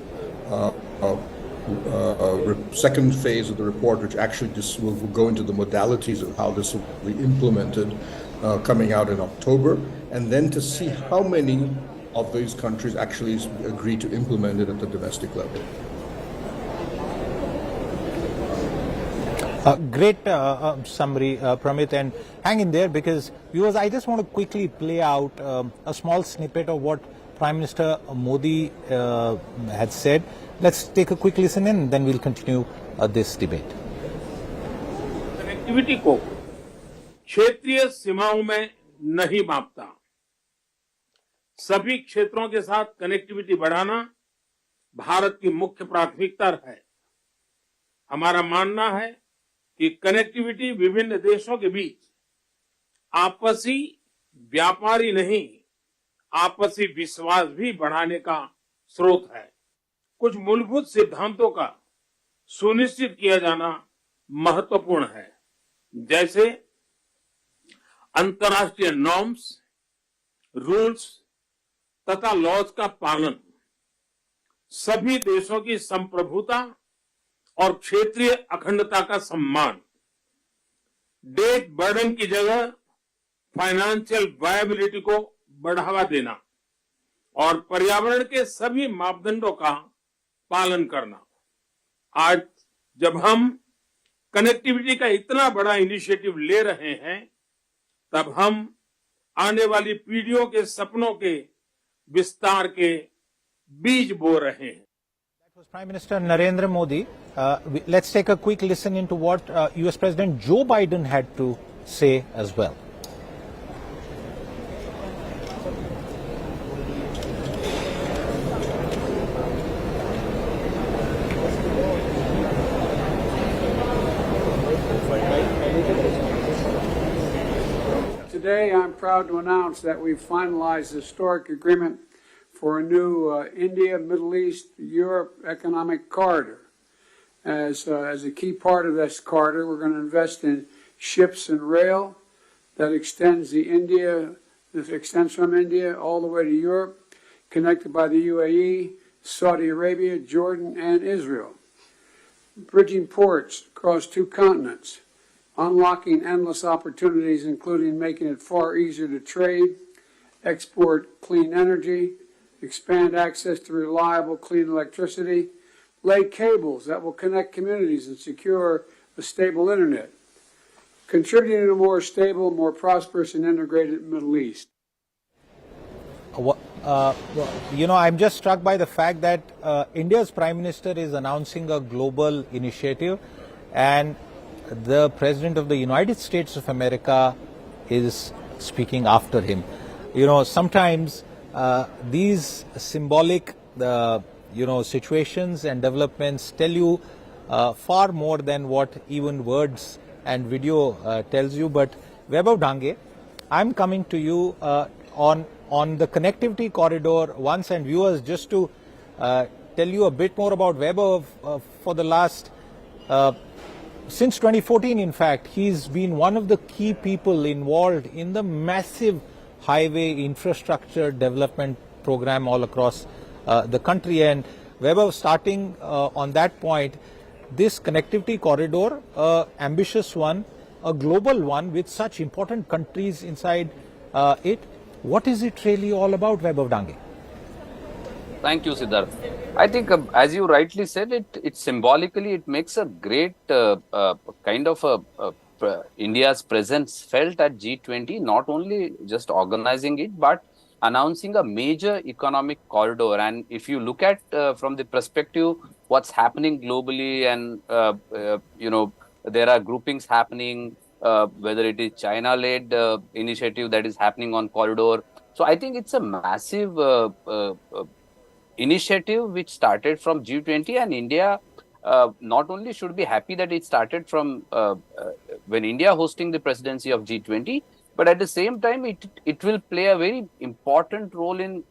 second phase of the report, which actually just will go into the modalities of how this will be implemented coming out in October, and then to see how many of these countries actually agree to implement it at the domestic level. Great summary, Pramit, and hang in there, because viewers, I just want to quickly play out a small snippet of what Prime Minister Modi had said. Let's take a quick listen in, then we'll continue this debate. Connectivity को क्षेत्रीय सीमाओं में नहीं मापता। सभी क्षेत्रों के साथ कनेक्टिविटी बढ़ाना भारत की मुख्य प्राथमिकता है। हमारा मानना है कि कनेक्टिविटी विभिन्न देशों के बीच आपसी व्यापार ही नहीं, आपसी विश्वास भी बढ़ाने का स्रोत है। कुछ मूलभूत सिद्धांतों का सुनिश्चित किया जाना महत्वपूर्ण है, जैसे अंतर्राष्ट्रीय नॉर्म्स, रूल्स तथा लॉज का पालन, सभी देशों की संप्रभुता और क्षेत्रीय अखंडता का सम्मान, डेट बर्डन की जगह फाइनेंशियल वायबिलिटी को बढ़ावा देना और पर्यावरण के सभी मापदंडों का पालन करना। आज जब हम कनेक्टिविटी का इतना बड़ा इनिशिएटिव ले रहे हैं, तब हम आने वाली पीढ़ियों के सपनों के विस्तार के बीज बो रहे हैं। That was Prime Minister Narendra Modi. Let's take a quick listen into what US President Joe Biden had to say as well. Today, I'm proud to announce that we've finalized a historic agreement for a new India, Middle East, Europe economic corridor. As a key part of this corridor, we're going to invest in ships and rail, that extends from India all the way to Europe, connected by the UAE, Saudi Arabia, Jordan, and Israel. Bridging ports across 2 continents, unlocking endless opportunities, including making it far easier to trade, export clean energy, expand access to reliable, clean electricity, lay cables that will connect communities and secure a stable internet, contributing to a more stable, more prosperous, and integrated Middle East. I'm just struck by the fact that India's Prime Minister is announcing a global initiative, and the President of the United States of America is speaking after him. Sometimes these symbolic, situations and developments tell you far more than what even words and video tells you. But Vaibhav Dange, I'm coming to you on the connectivity corridor once, and viewers, just to tell you a bit more about Vaibhav. For the last since 2014, in fact, he's been one of the key people involved in the massive highway infrastructure development program all across the country. And Vaibhav, starting on that point, this connectivity corridor, ambitious one, a global one with such important countries inside it, what is it really all about, Vaibhav Dange? Thank you, Siddharth. I think, as you rightly said, it symbolically it makes a great kind of India's presence felt at G20. Not only just organizing it, but announcing a major economic corridor. And if you look at from the perspective what's happening globally, and there are groupings happening, whether it is China-led initiative that is happening on corridor. So I think it's a massive initiative which started from G20, and India not only should be happy that it started from when India hosting the presidency of G20, but at the same time it will play a very important role in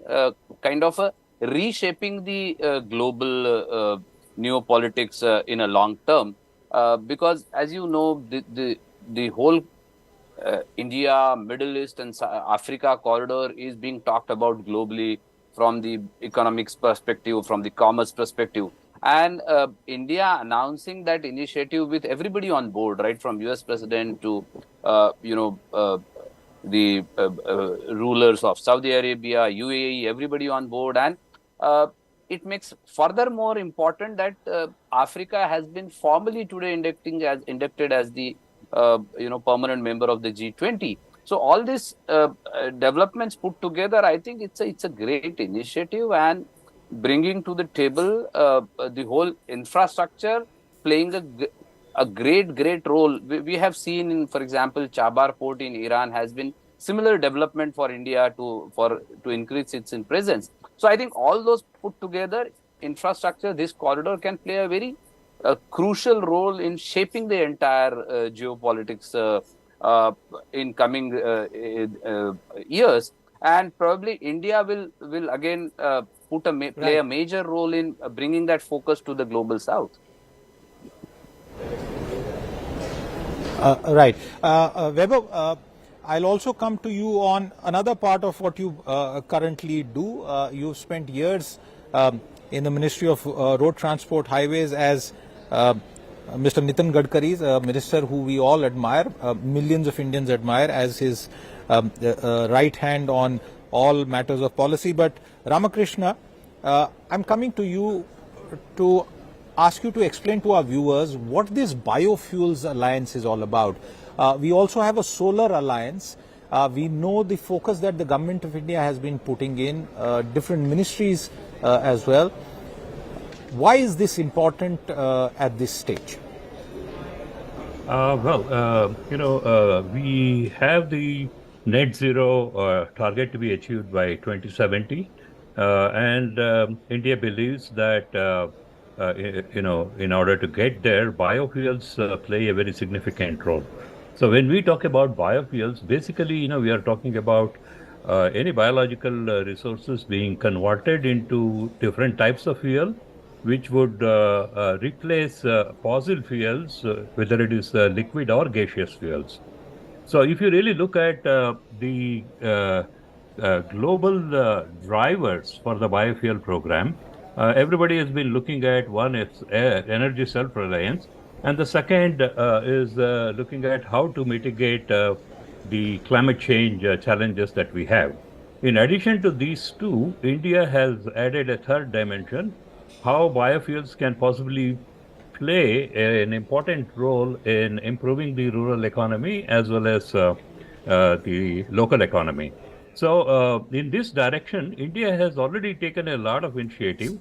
kind of reshaping the global neopolitics in a long term, because as you know, the whole India, Middle East and Africa corridor is being talked about globally from the economics perspective, from the commerce perspective. And India announcing that initiative with everybody on board, right from US President to, the rulers of Saudi Arabia, UAE, everybody on board. And it makes furthermore important that Africa has been formally today inducted as the permanent member of the G20. So all these developments put together, I think it's a great initiative, and bringing to the table the whole infrastructure playing a great role. We have seen in, for example, Chabar port in Iran has been similar development for India to increase its presence. So I think all those put together, infrastructure, this corridor can play a very crucial role in shaping the entire geopolitics in coming years. And probably India will again play a major role in bringing that focus to the global south. Right. Vaibhav, I'll also come to you on another part of what you currently do. You've spent years in the Ministry of Road Transport Highways as Mr. Nitin Gadkari, a minister who we all admire, millions of Indians admire as his right hand on all matters of policy. But Ramakrishna, I'm coming to you to ask you to explain to our viewers what this biofuels alliance is all about. We also have a solar alliance. We know the focus that the government of India has been putting in, different ministries as well. Why is this important at this stage? We have the net zero target to be achieved by 2070, and India believes that in order to get there, biofuels play a very significant role. So when we talk about biofuels, basically, we are talking about any biological resources being converted into different types of fuel, which would replace fossil fuels, whether it is liquid or gaseous fuels. So if you really look at the global drivers for the biofuel program, everybody has been looking at one is energy self-reliance, and the second is looking at how to mitigate the climate change challenges that we have. In addition to these two, India has added a third dimension, how biofuels can possibly play an important role in improving the rural economy as well as the local economy. So in this direction, India has already taken a lot of initiative.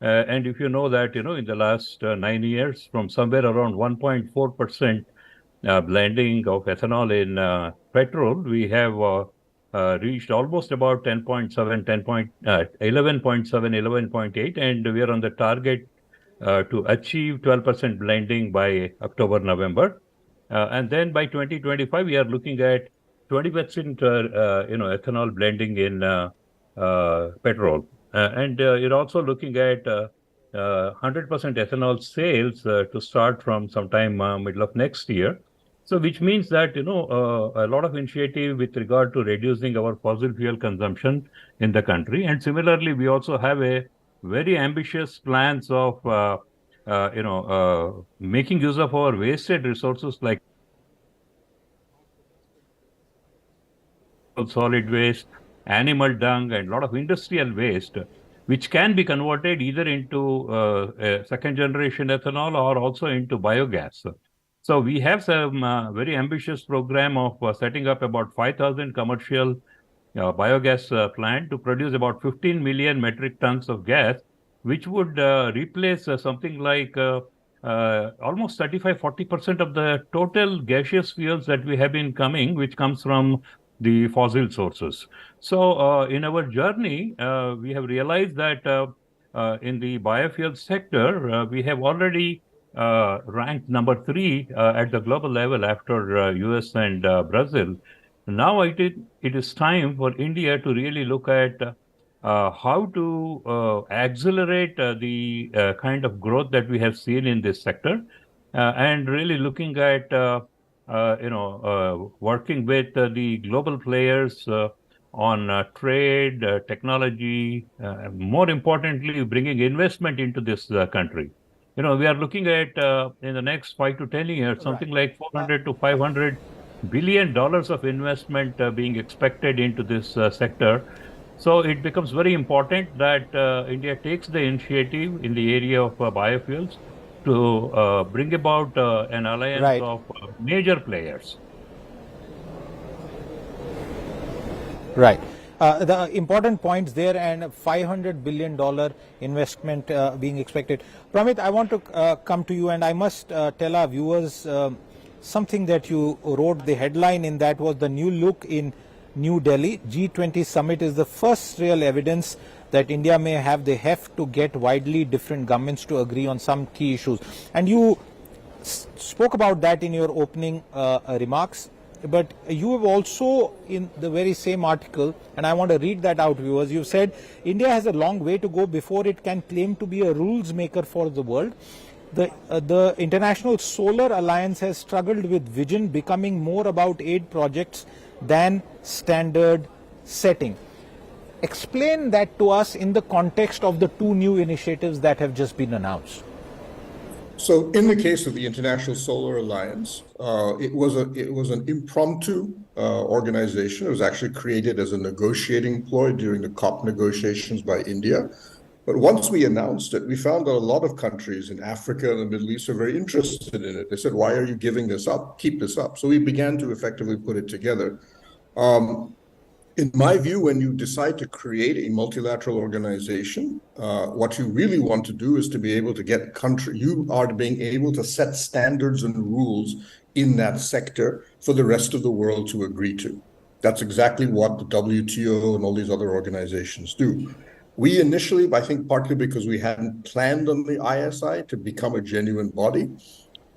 And if you know that, in the last 9 years, from somewhere around 1.4% blending of ethanol in petrol, we have reached almost about 10.7, 11.7, 11.8, and we are on the target to achieve 12% blending by October, November. And then by 2025, we are looking at 20% ethanol blending in petrol. And you're also looking at 100% ethanol sales to start from sometime middle of next year. So which means that, a lot of initiative with regard to reducing our fossil fuel consumption in the country. And similarly, we also have a very ambitious plans of, making use of our wasted resources like solid waste, animal dung, and a lot of industrial waste, which can be converted either into second generation ethanol or also into biogas. So we have some very ambitious program of setting up about 5,000 commercial biogas plant to produce about 15 million metric tons of gas, which would replace something like almost 35-40% of the total gaseous fuels that we have been coming, which comes from the fossil sources. So in our journey, we have realized that in the biofuel sector, we have already ranked number 3 at the global level after US and Brazil. Now it is time for India to really look at how to accelerate the kind of growth that we have seen in this sector, and really looking at working with the global players on trade, technology, more importantly, bringing investment into this country. We are looking at in the next 5 to 10 years, something like 400 to 500 billion dollars of investment being expected into this sector. So it becomes very important that India takes the initiative in the area of biofuels to bring about an alliance of major players. Right. The important points there, and $500 billion investment being expected. Pramit, I want to come to you, and I must tell our viewers something that you wrote. The headline in that was "The New Look in New Delhi. G20 Summit is the first real evidence that India may have the heft to get widely different governments to agree on some key issues." And you spoke about that in your opening remarks. But you have also, in the very same article, and I want to read that out, viewers, you said India has a long way to go before it can claim to be a rules maker for the world. The International Solar Alliance has struggled with vision, becoming more about aid projects than standard setting. Explain that to us in the context of the 2 new initiatives that have just been announced. So in the case of the International Solar Alliance, it was an impromptu organization. It was actually created as a negotiating ploy during the COP negotiations by India. But once we announced it, we found that a lot of countries in Africa and the Middle East are very interested in it. They said, "Why are you giving this up? Keep this up." So we began to effectively put it together. In my view, when you decide to create a multilateral organization, what you really want to do is to be able to get you are being able to set standards and rules in that sector for the rest of the world to agree to. That's exactly what the WTO and all these other organizations do. We initially, I think partly because we hadn't planned on the ISI to become a genuine body,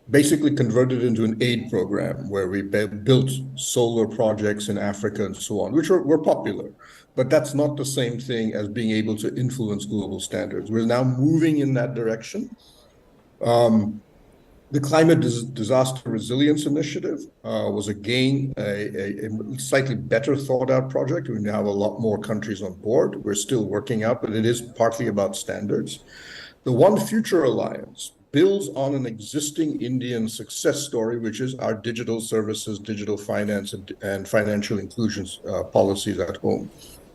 basically converted into an aid program where we built solar projects in Africa and so on, which were popular. But that's not the same thing as being able to influence global standards. We're now moving in that direction. The Climate Disaster Resilience Initiative was again a slightly better thought out project. We now have a lot more countries on board. We're still working out, but it is partly about standards. The One Future Alliance builds on an existing Indian success story, which is our digital services, digital finance, and financial inclusions policies at home.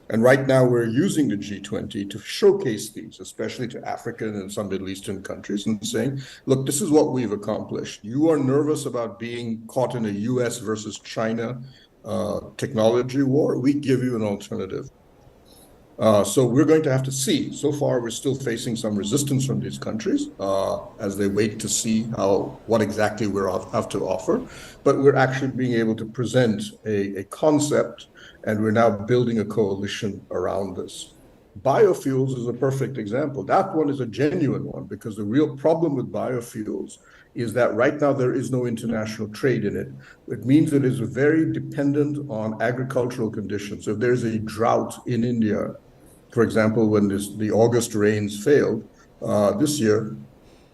And right now we're using the G20 to showcase these, especially to African and some Middle Eastern countries, and saying, look, this is what we've accomplished. You are nervous about being caught in a US versus China technology war. We give you an alternative. So we're going to have to see. So far, we're still facing some resistance from these countries as they wait to see what exactly we have to offer. But we're actually being able to present a concept, and we're now building a coalition around this. Biofuels is a perfect example. That one is a genuine one because the real problem with biofuels is that right now there is no international trade in it. It means it is very dependent on agricultural conditions. If there's a drought in India, for example, when the August rains failed this year,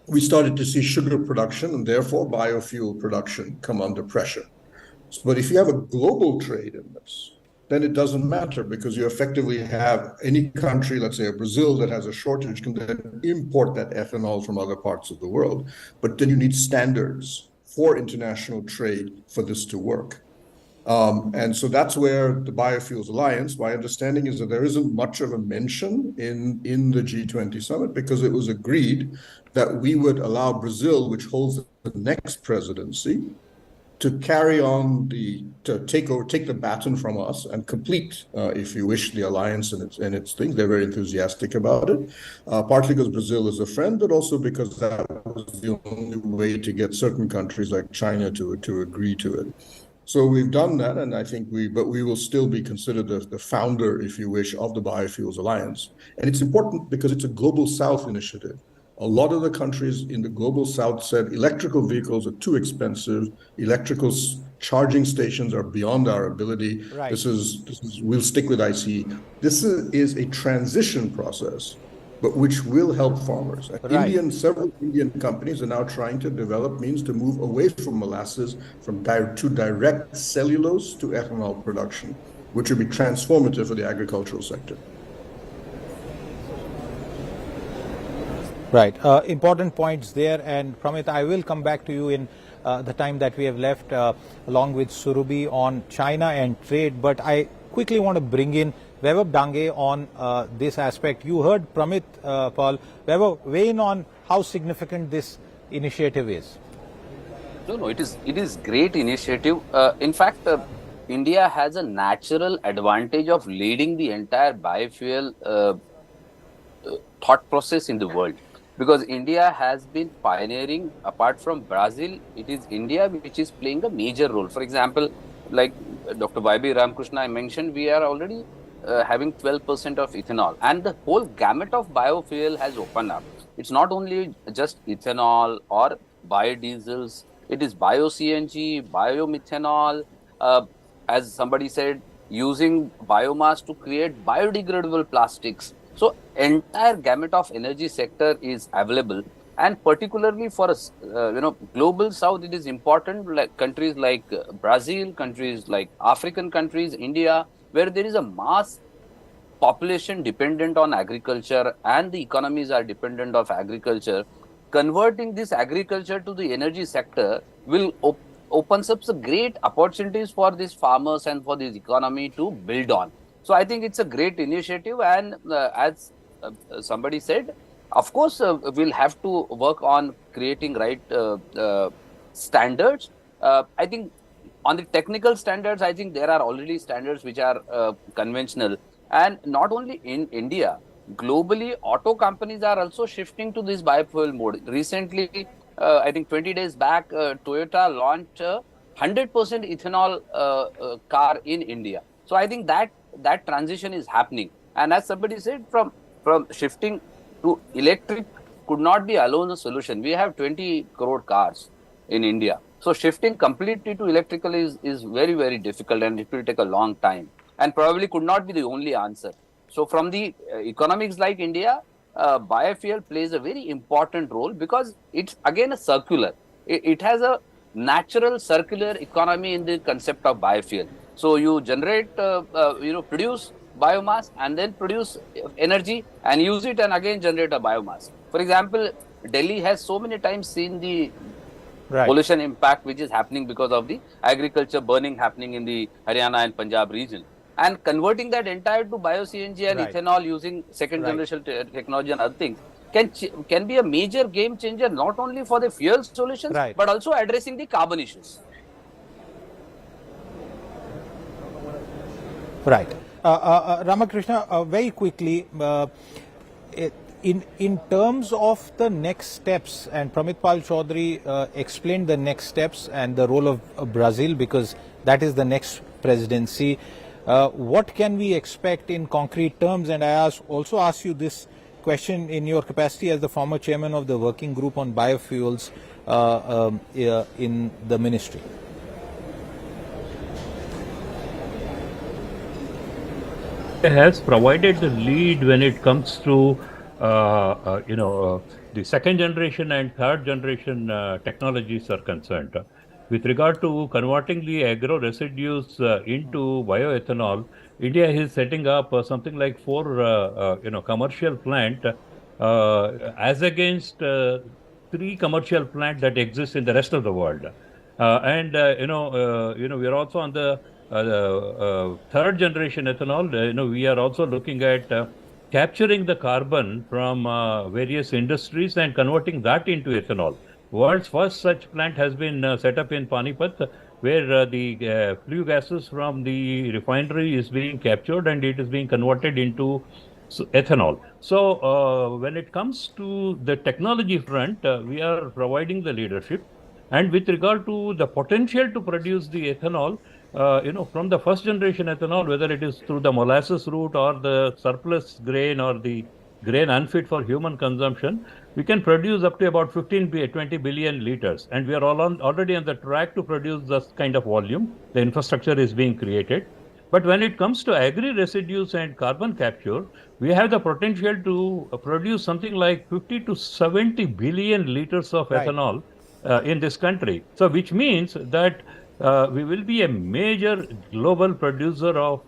we started to see sugar production and therefore biofuel production come under pressure. But if you have a global trade in this, then it doesn't matter because you effectively have any country, let's say a Brazil that has a shortage, can then import that ethanol from other parts of the world. But then you need standards for international trade for this to work. And so that's where the Biofuels Alliance, my understanding is that there isn't much of a mention in the G20 summit because it was agreed that we would allow Brazil, which holds the next presidency, to carry on to take the baton from us and complete, if you wish, the alliance and its things. They're very enthusiastic about it, partly because Brazil is a friend, but also because that was the only way to get certain countries like China to agree to it. So we've done that, and I think we will still be considered the founder, if you wish, of the Biofuels Alliance. And it's important because it's a Global South initiative. A lot of the countries in the Global South said electrical vehicles are too expensive. Electrical charging stations are beyond our ability. Right. We'll stick with ICE. This is a transition process, but which will help farmers. Right. Several Indian companies are now trying to develop means to move away from molasses to direct cellulose to ethanol production, which would be transformative for the agricultural sector. Right. Important points there. And Pramit, I will come back to you in the time that we have left along with Surabhi on China and trade. But I quickly want to bring in Vaibhav Dange on this aspect. You heard Pramit, Paul. Vaibhav, weigh in on how significant this initiative is. No, it is great initiative. In fact, India has a natural advantage of leading the entire biofuel thought process in the world. Because India has been pioneering, apart from Brazil, it is India which is playing a major role. For example, like Dr. Y.B. Ramakrishna I mentioned, we are already having 12% of ethanol. And the whole gamut of biofuel has opened up. It's not only just ethanol or biodiesels, it is bio-CNG, biomethanol, as somebody said, using biomass to create biodegradable plastics. So entire gamut of energy sector is available, and particularly for us, global South, it is important. Like countries like Brazil, countries like African countries, India, where there is a mass population dependent on agriculture, and the economies are dependent of agriculture. Converting this agriculture to the energy sector will opens up some great opportunities for these farmers and for this economy to build on. So I think it's a great initiative, and as somebody said, of course, we'll have to work on creating right standards. I think on the technical standards, I think there are already standards which are conventional, and not only in India, globally, auto companies are also shifting to this biofuel mode. Recently, I think 20 days back, Toyota launched a 100% ethanol car in India. So I think that transition is happening. And as somebody said, from shifting to electric could not be alone a solution. We have 20 crore cars in India. So shifting completely to electrical is very, very difficult, and it will take a long time, and probably could not be the only answer. So from the economics like India, biofuel plays a very important role because it's again a circular. it has a natural circular economy in the concept of biofuel. So you generate, produce biomass and then produce energy and use it and again generate a biomass. For example, Delhi has so many times seen the pollution impact which is happening because of the agriculture burning happening in the Haryana and Punjab region. And converting that entire to bio-CNG and ethanol using second generation technology and other things can be a major game changer, not only for the fuel solutions, but also addressing the carbon issues. Right. Ramakrishna, very quickly, in terms of the next steps, and Pramit Pal Chaudhary explained the next steps and the role of Brazil, because that is the next presidency. What can we expect in concrete terms? And I also ask you this question in your capacity as the former chairman of the working group on biofuels in the ministry. Has provided the lead when it comes to the second generation and third generation technologies are concerned. With regard to converting the agro residues into bioethanol, India is setting up something like 4 commercial plant as against 3 commercial plant that exist in the rest of the world. We are also on the third generation ethanol. We are also looking at capturing the carbon from various industries and converting that into ethanol. World's first such plant has been set up in Panipat, where the flue gases from the refinery is being captured and it is being converted into ethanol. So when it comes to the technology front, we are providing the leadership. And with regard to the potential to produce the ethanol, from the first generation ethanol, whether it is through the molasses route or the surplus grain or the grain unfit for human consumption, we can produce up to about 20 billion liters. And we are already on the track to produce this kind of volume. The infrastructure is being created. But when it comes to agri residues and carbon capture, we have the potential to produce something like 50 to 70 billion liters of ethanol in this country. So which means that we will be a major global producer of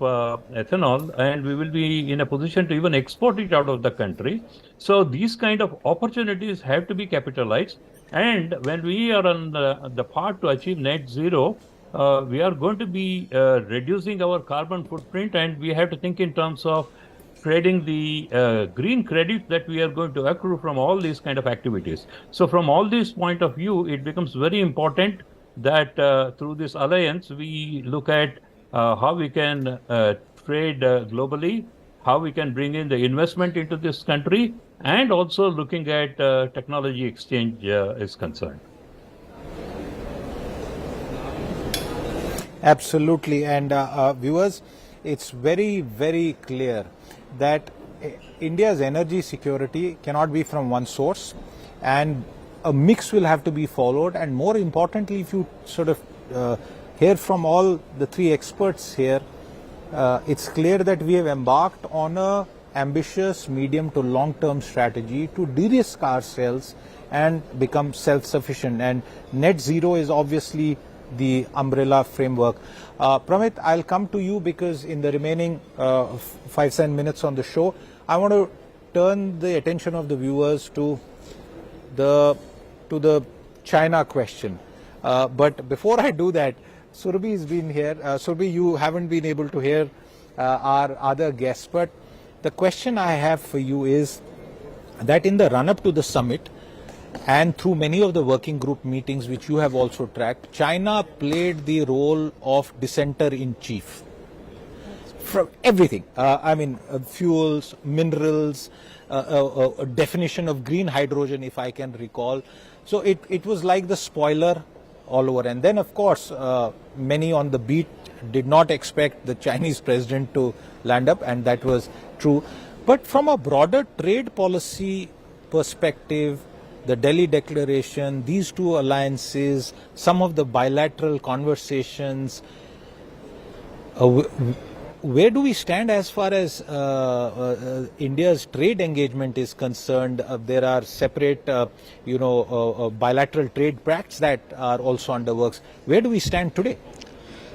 ethanol, and we will be in a position to even export it out of the country. So these kind of opportunities have to be capitalized. And when we are on the path to achieve net zero, we are going to be reducing our carbon footprint, and we have to think in terms of trading the green credit that we are going to accrue from all these kind of activities. So from all this point of view, it becomes very important that through this alliance, we look at how we can trade globally, how we can bring in the investment into this country, and also looking at technology exchange is concerned. Absolutely. And viewers, it's very, very clear that India's energy security cannot be from one source, and a mix will have to be followed. And more importantly, if you sort of hear from all the 3 experts here, it's clear that we have embarked on a ambitious medium to long-term strategy to de-risk ourselves and become self-sufficient. And net zero is obviously the umbrella framework. Pramit, I'll come to you, because in the remaining 5-7 minutes on the show, I want to turn the attention of the viewers to the China question. But before I do that, Surabhi has been here. Surabhi, you haven't been able to hear our other guests, but the question I have for you is that in the run-up to the summit, and through many of the working group meetings which you have also tracked, China played the role of dissenter-in-chief from everything. Fuels, minerals, a definition of green hydrogen, if I can recall. So it was like the spoiler all over. And then, of course, many on the beat did not expect the Chinese president to land up, and that was true. But from a broader trade policy perspective, the Delhi Declaration, these 2 alliances, some of the bilateral conversations, Where do we stand as far as India's trade engagement is concerned? There are separate, bilateral trade pacts that are also under works. Where do we stand today?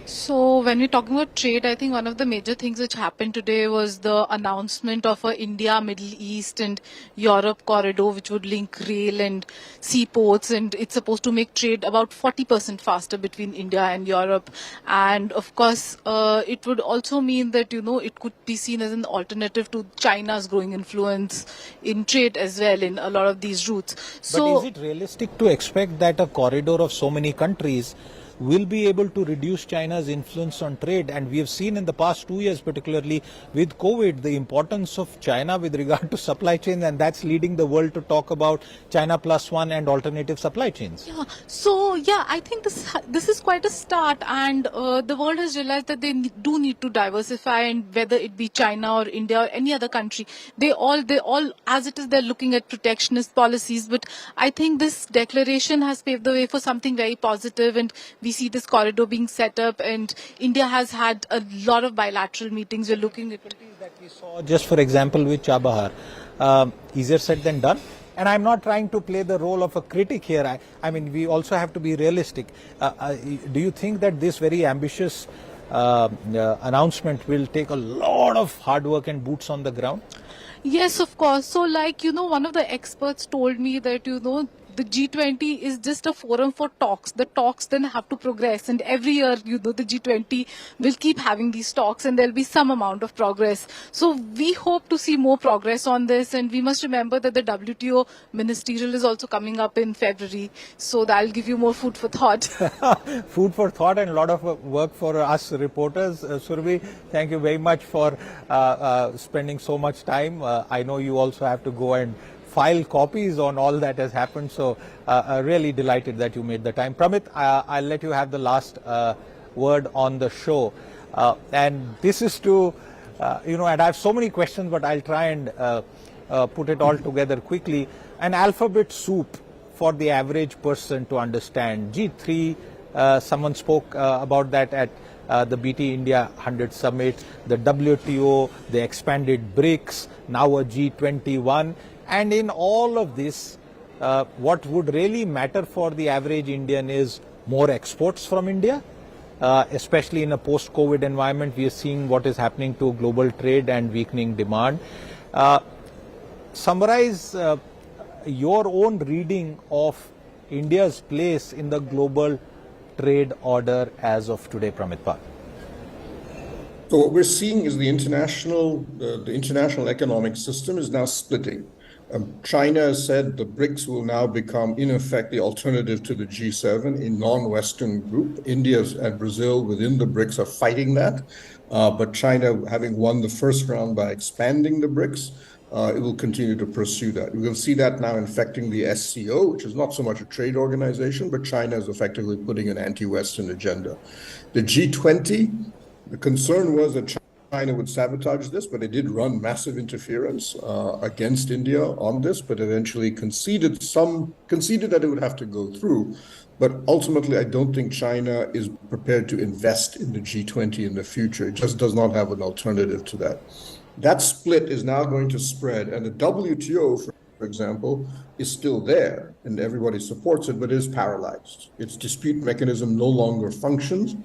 So when we're talking about trade, I think one of the major things which happened today was the announcement of a India, Middle East and Europe corridor which would link rail and seaports, and it's supposed to make trade about 40% faster between India and Europe. And of course, it would also mean that, it could be seen as an alternative to China's growing influence in trade as well in a lot of these routes. So, but is it realistic to expect that a corridor of so many countries will be able to reduce China's influence on trade? And we have seen in the past 2 years, particularly with COVID, the importance of China with regard to supply chains, and that's leading the world to talk about China plus one and alternative supply chains. Yeah. So I think this is quite a start, and the world has realized that they do need to diversify, and whether it be China or India or any other country, they all as it is, they're looking at protectionist policies. But I think this declaration has paved the way for something very positive, and we see this corridor being set up, and India has had a lot of bilateral meetings. We're looking at that we saw, just for example, with Chabahar. Easier said than done. And I'm not trying to play the role of a critic here. I mean, we also have to be realistic. Do you think that this very ambitious announcement will take a lot of hard work and boots on the ground? Yes, of course. So one of the experts told me that, the G20 is just a forum for talks. The talks then have to progress, and every year, the G20 will keep having these talks, and there'll be some amount of progress. So we hope to see more progress on this, and we must remember that the WTO ministerial is also coming up in February. So that'll give you more food for thought. Food for thought and a lot of work for us reporters. Surabhi, thank you very much for spending so much time. I know you also have to go and file copies on all that has happened. So really delighted that you made the time. Pramit, I'll let you have the last word on the show. And this is to, and I have so many questions, but I'll try and put it all together quickly. An alphabet soup for the average person to understand. G3, someone spoke about that at the BT India 100 Summit, the WTO, the expanded BRICS, now a G21. And in all of this, what would really matter for the average Indian is more exports from India, especially in a post-COVID environment. We are seeing what is happening to global trade and weakening demand. Summarize your own reading of India's place in the global trade order as of today, Pramit Pal. So what we're seeing is the international economic system is now splitting. China has said the BRICS will now become, in effect, the alternative to the G7, a non-Western group. India and Brazil within the BRICS are fighting that. But China, having won the first round by expanding the BRICS, it will continue to pursue that. We will see that now infecting the SCO, which is not so much a trade organization, but China is effectively putting an anti-Western agenda. The G20, the concern was that China would sabotage this, but it did run massive interference against India on this, but eventually conceded that it would have to go through. But ultimately, I don't think China is prepared to invest in the G20 in the future. It just does not have an alternative to that. That split is now going to spread, and the WTO, for example, is still there, and everybody supports it, but it is paralyzed. Its dispute mechanism no longer functions.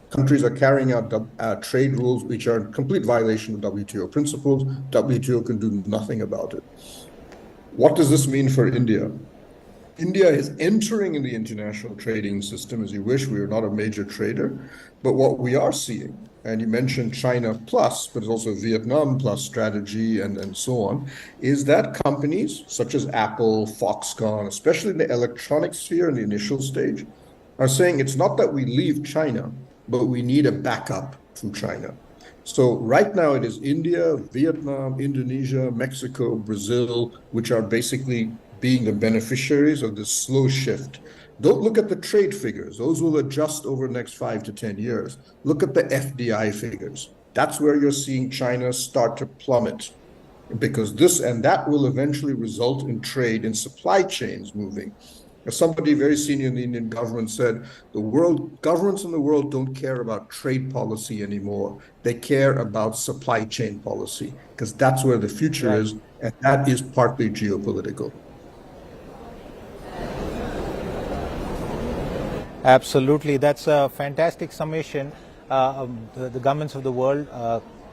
Countries are carrying out trade rules which are in complete violation of WTO principles. WTO can do nothing about it. What does this mean for India? India is entering in the international trading system as you wish. We are not a major trader. But what we are seeing, and you mentioned China plus, but it's also Vietnam plus strategy and so on, is that companies such as Apple, Foxconn, especially in the electronic sphere in the initial stage, are saying it's not that we leave China, but we need a backup to China. So right now it is India, Vietnam, Indonesia, Mexico, Brazil, which are basically being the beneficiaries of this slow shift. Don't look at the trade figures. Those will adjust over the next 5 to 10 years. Look at the FDI figures. That's where you're seeing China start to plummet, because this and that will eventually result in trade and supply chains moving. Somebody very senior in the Indian government said, governments in the world don't care about trade policy anymore. They care about supply chain policy, because that's where the future is, and that is partly geopolitical. Absolutely. That's a fantastic summation. The governments of the world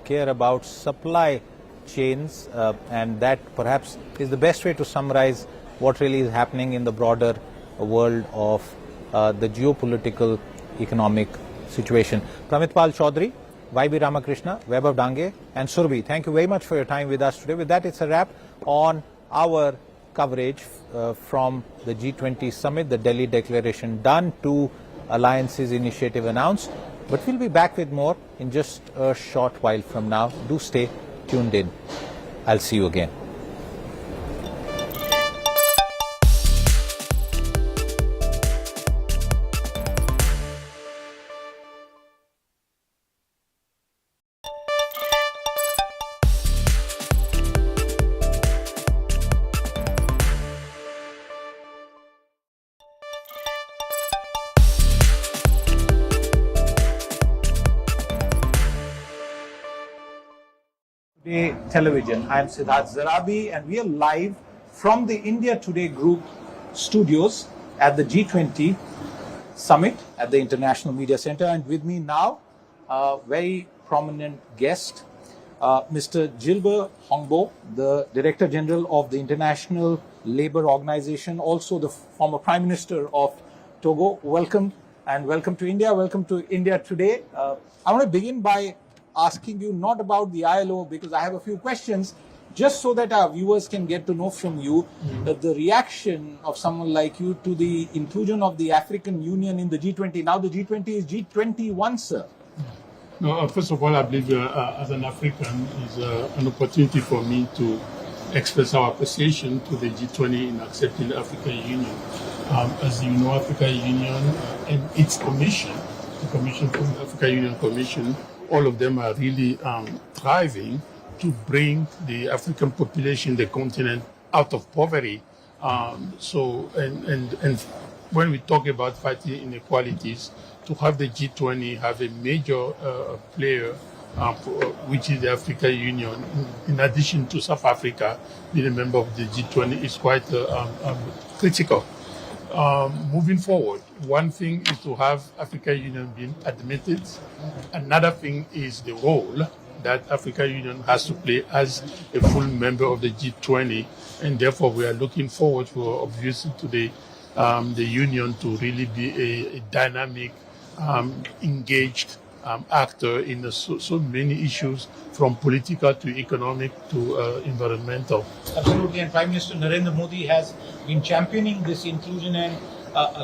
care about supply chains, and that perhaps is the best way to summarize what really is happening in the broader world of the geopolitical economic situation. Pramitpal Chaudhary, YB Ramakrishna, Vaibhav Dange, and Surbhi, thank you very much for your time with us today. With that, it's a wrap on our coverage from the G20 summit, the Delhi declaration done, 2 alliances initiative announced. But we'll be back with more in just a short while from now. Do stay tuned in. I'll see you again. Today Television. I am Siddharth Zarabi, and we are live from the India Today Group studios at the G20 summit at the International Media Center. And with me now, a very prominent guest, Mr. Gilbert Hongbo, the Director General of the International Labour Organization, also the former Prime Minister of Togo. Welcome, and welcome to India. Welcome to India Today. I want to begin by asking you not about the ILO, because I have a few questions, just so that our viewers can get to know from you that the reaction of someone like you to the inclusion of the African Union in the G20. Now the G20 is G21, sir. No, first of all, I believe as an African is an opportunity for me to express our appreciation to the G20 in accepting the African Union. As you know, African Union and its commission, the Commission for the African Union Commission, all of them are really thriving to bring the African population, the continent, out of poverty. And when we talk about fighting inequalities, to have the G20 have a major player, which is the African Union, in addition to South Africa being a member of the G20, is quite critical. Moving forward, one thing is to have African Union being admitted. Another thing is the role that African Union has to play as a full member of the G20, and therefore we are looking forward for obviously to the Union to really be a dynamic, engaged actor in so many issues, from political to economic to environmental. Absolutely, and Prime Minister Narendra Modi has been championing this inclusion, and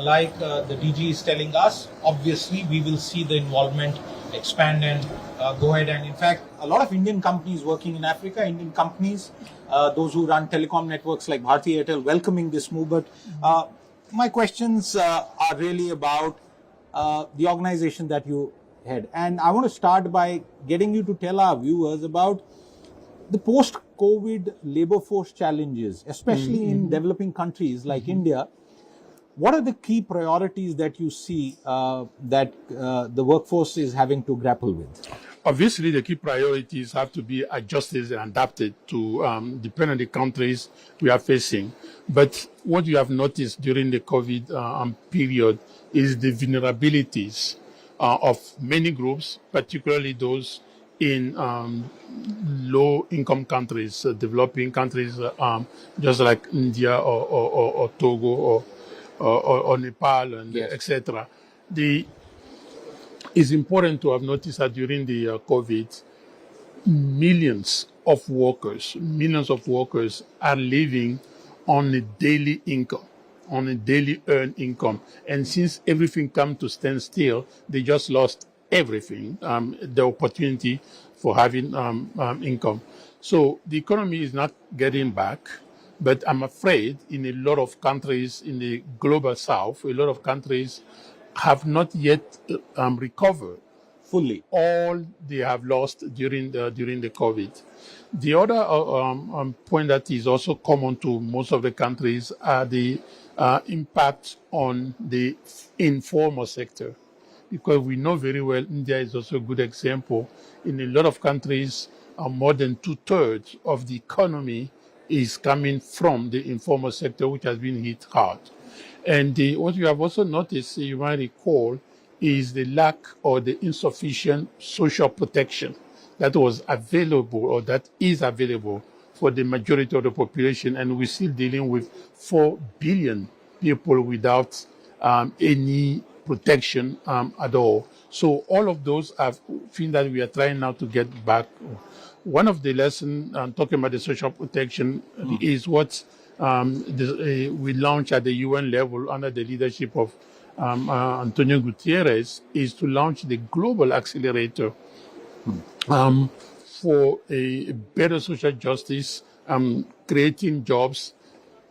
like the DG is telling us, obviously we will see the involvement expand and go ahead. And in fact, a lot of Indian companies working in Africa, Indian companies, those who run telecom networks like Bharti Airtel, welcoming this move. But my questions are really about the organization that you head. And I want to start by getting you to tell our viewers about the post-COVID labor force challenges, especially in developing countries like India. What are the key priorities that you see that the workforce is having to grapple with? Obviously, the key priorities have to be adjusted and adapted to depend on the countries we are facing. But what you have noticed during the COVID period is the vulnerabilities of many groups, particularly those in low-income countries, developing countries, just like India or Togo or Nepal, and etc. It's important to have noticed that during the COVID, millions of workers are living on a daily income, on a daily earned income. And since everything come to stand still, they just lost everything, the opportunity for having income. So the economy is not getting back, but I'm afraid in a lot of countries in the global south, a lot of countries have not yet recovered fully all they have lost during the COVID. The other point that is also common to most of the countries are the impact on the informal sector, because we know very well India is also a good example. In a lot of countries, more than 2/3 of the economy is coming from the informal sector, which has been hit hard. And what you have also noticed, you might recall, is the lack or the insufficient social protection that was available or that is available for the majority of the population. And we're still dealing with 4 billion people without any protection at all. So all of those are things that we are trying now to get back. One of the lessons, talking about the social protection, is what we launched at the UN level under the leadership of Antonio Gutierrez, is to launch the global accelerator for a better social justice, creating jobs,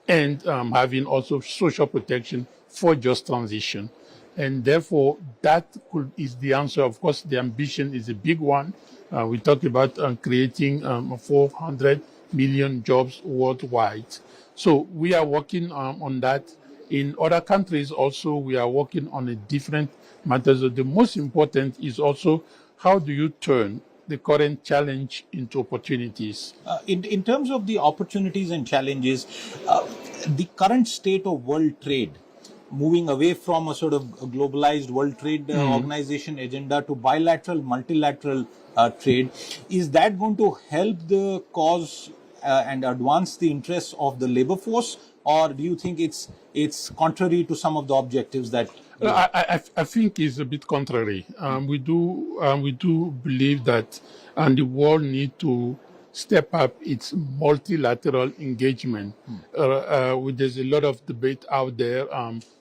and having also social protection for just transition. And therefore, that is the answer. Of course, the ambition is a big one. We talked about creating 400 million jobs worldwide. So we are working on that. In other countries also, we are working on a different matters. The most important is also, how do you turn the current challenge into opportunities? In terms of the opportunities and challenges, the current state of world trade, moving away from a sort of a globalized World Trade Organization agenda to bilateral, multilateral trade, is that going to help the cause and advance the interests of the labor force, or do you think it's contrary to some of the objectives that? I think it's a bit contrary. We do believe that the world needs to step up its multilateral engagement. There's a lot of debate out there,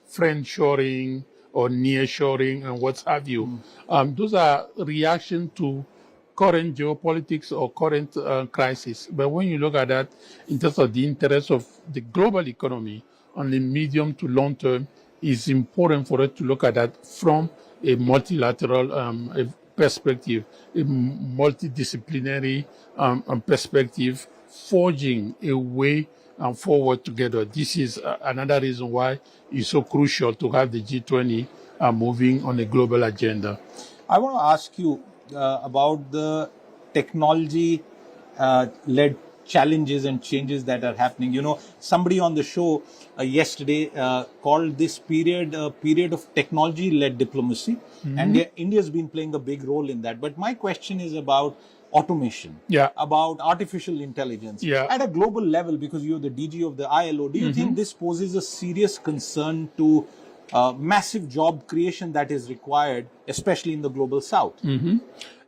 friend-shoring or near-shoring and what have you. Those are reaction to current geopolitics or current crisis. But when you look at that in terms of the interest of the global economy on the medium to long term, it's important for us to look at that from a multilateral perspective, a multidisciplinary perspective, forging a way forward together. This is another reason why it's so crucial to have the G20 moving on a global agenda. I want to ask you about the technology-led challenges and changes that are happening. You know, somebody on the show yesterday called this period a period of technology-led diplomacy, and India's been playing a big role in that. But my question is about automation, about artificial intelligence at a global level, because you're the DG of the ILO. Do you think this poses a serious concern to massive job creation that is required, especially in the global south?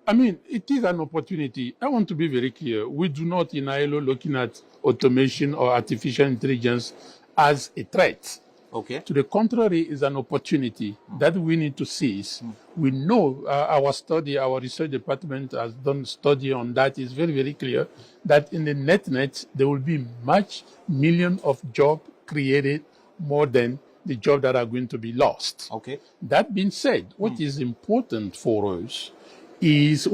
I mean, it is an opportunity. I want to be very clear. We do not in ILO looking at automation or artificial intelligence as a threat. Okay. To the contrary, is an opportunity that we need to seize. We know our research department has done a study on that. It's very, very clear that in the net, there will be millions of jobs created more than the jobs that are going to be lost. Okay. That being said, what is important for us is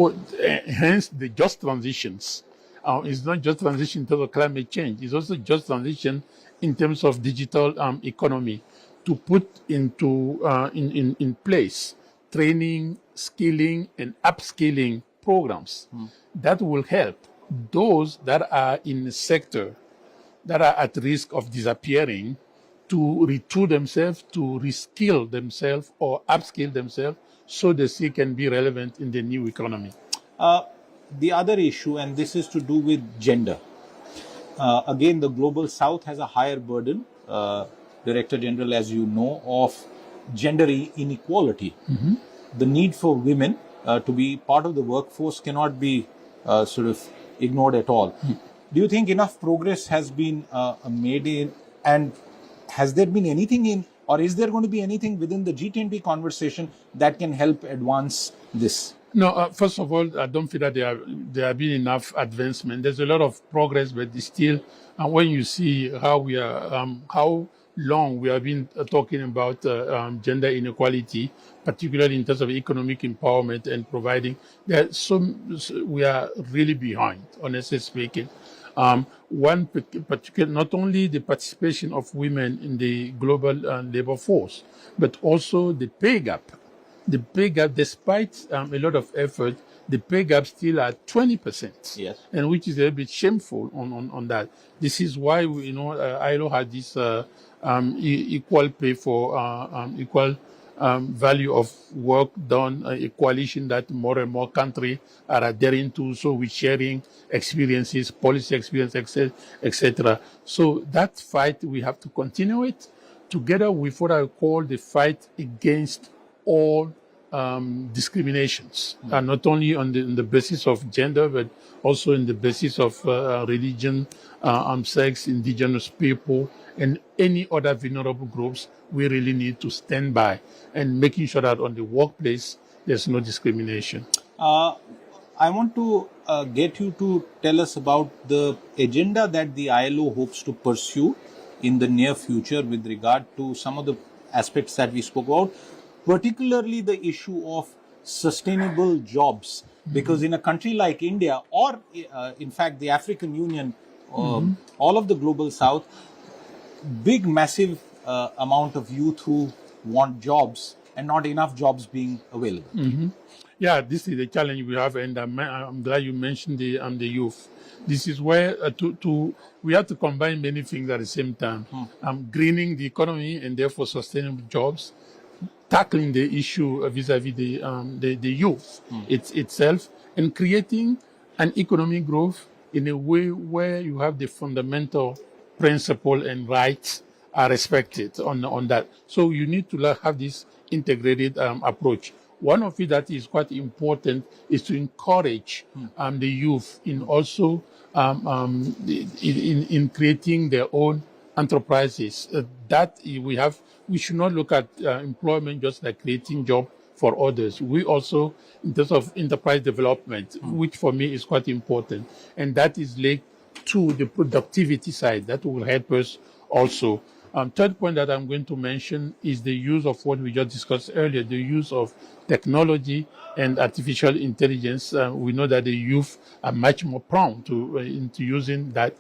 hence the just transitions. It's not just transition in terms of climate change. It's also just transition in terms of digital economy, to put into in place training, skilling, and upskilling programs that will help those that are in the sector that are at risk of disappearing to retool themselves, to reskill themselves or upskill themselves, so they still can be relevant in the new economy. The other issue, and this is to do with gender. Again, the global south has a higher burden, Director General, as you know, of gender inequality. The need for women to be part of the workforce cannot be sort of ignored at all. Do you think enough progress has been made in, and has there been anything in, or is there going to be anything within the G20 conversation that can help advance this? No, first of all, I don't feel that there have been enough advancement. There's a lot of progress, but still, and when you see how we are, how long we have been talking about gender inequality, particularly in terms of economic empowerment and providing. We are really behind, honestly speaking. One particular, not only the participation of women in the global labor force, but also the pay gap. The pay gap, despite a lot of effort, the pay gap still at 20%. Yes. And which is a bit shameful on that. This is why ILO had this equal pay for equal value of work done, a coalition that more and more countries are adhering to, so we're sharing experiences, policy experience, etc. So that fight, we have to continue it together with what I call the fight against all discriminations, not only on the basis of gender, but also in the basis of religion, sex, indigenous people, and any other vulnerable groups. We really need to stand by and making sure that on the workplace there's no discrimination. I want to get you to tell us about the agenda that the ILO hopes to pursue in the near future with regard to some of the aspects that we spoke about, particularly the issue of sustainable jobs. Because in a country like India, or in fact the African Union, all of the global south, big, massive amount of youth who want jobs and not enough jobs being available. Yeah, this is the challenge we have, and I'm glad you mentioned the youth. This is where we have to combine many things at the same time. Greening the economy and therefore sustainable jobs, tackling the issue vis-a-vis the youth itself, and creating an economic growth in a way where you have the fundamental principle and rights are respected on that. So you need to have this integrated approach. One of it that is quite important is to encourage the youth in also in creating their own enterprises. We should not look at employment just like creating job for others. We also, in terms of enterprise development, which for me is quite important, and that is linked to the productivity side. That will help us also. Third point that I'm going to mention is the use of what we just discussed earlier, the use of technology and artificial intelligence. We know that the youth are much more prone to into using that.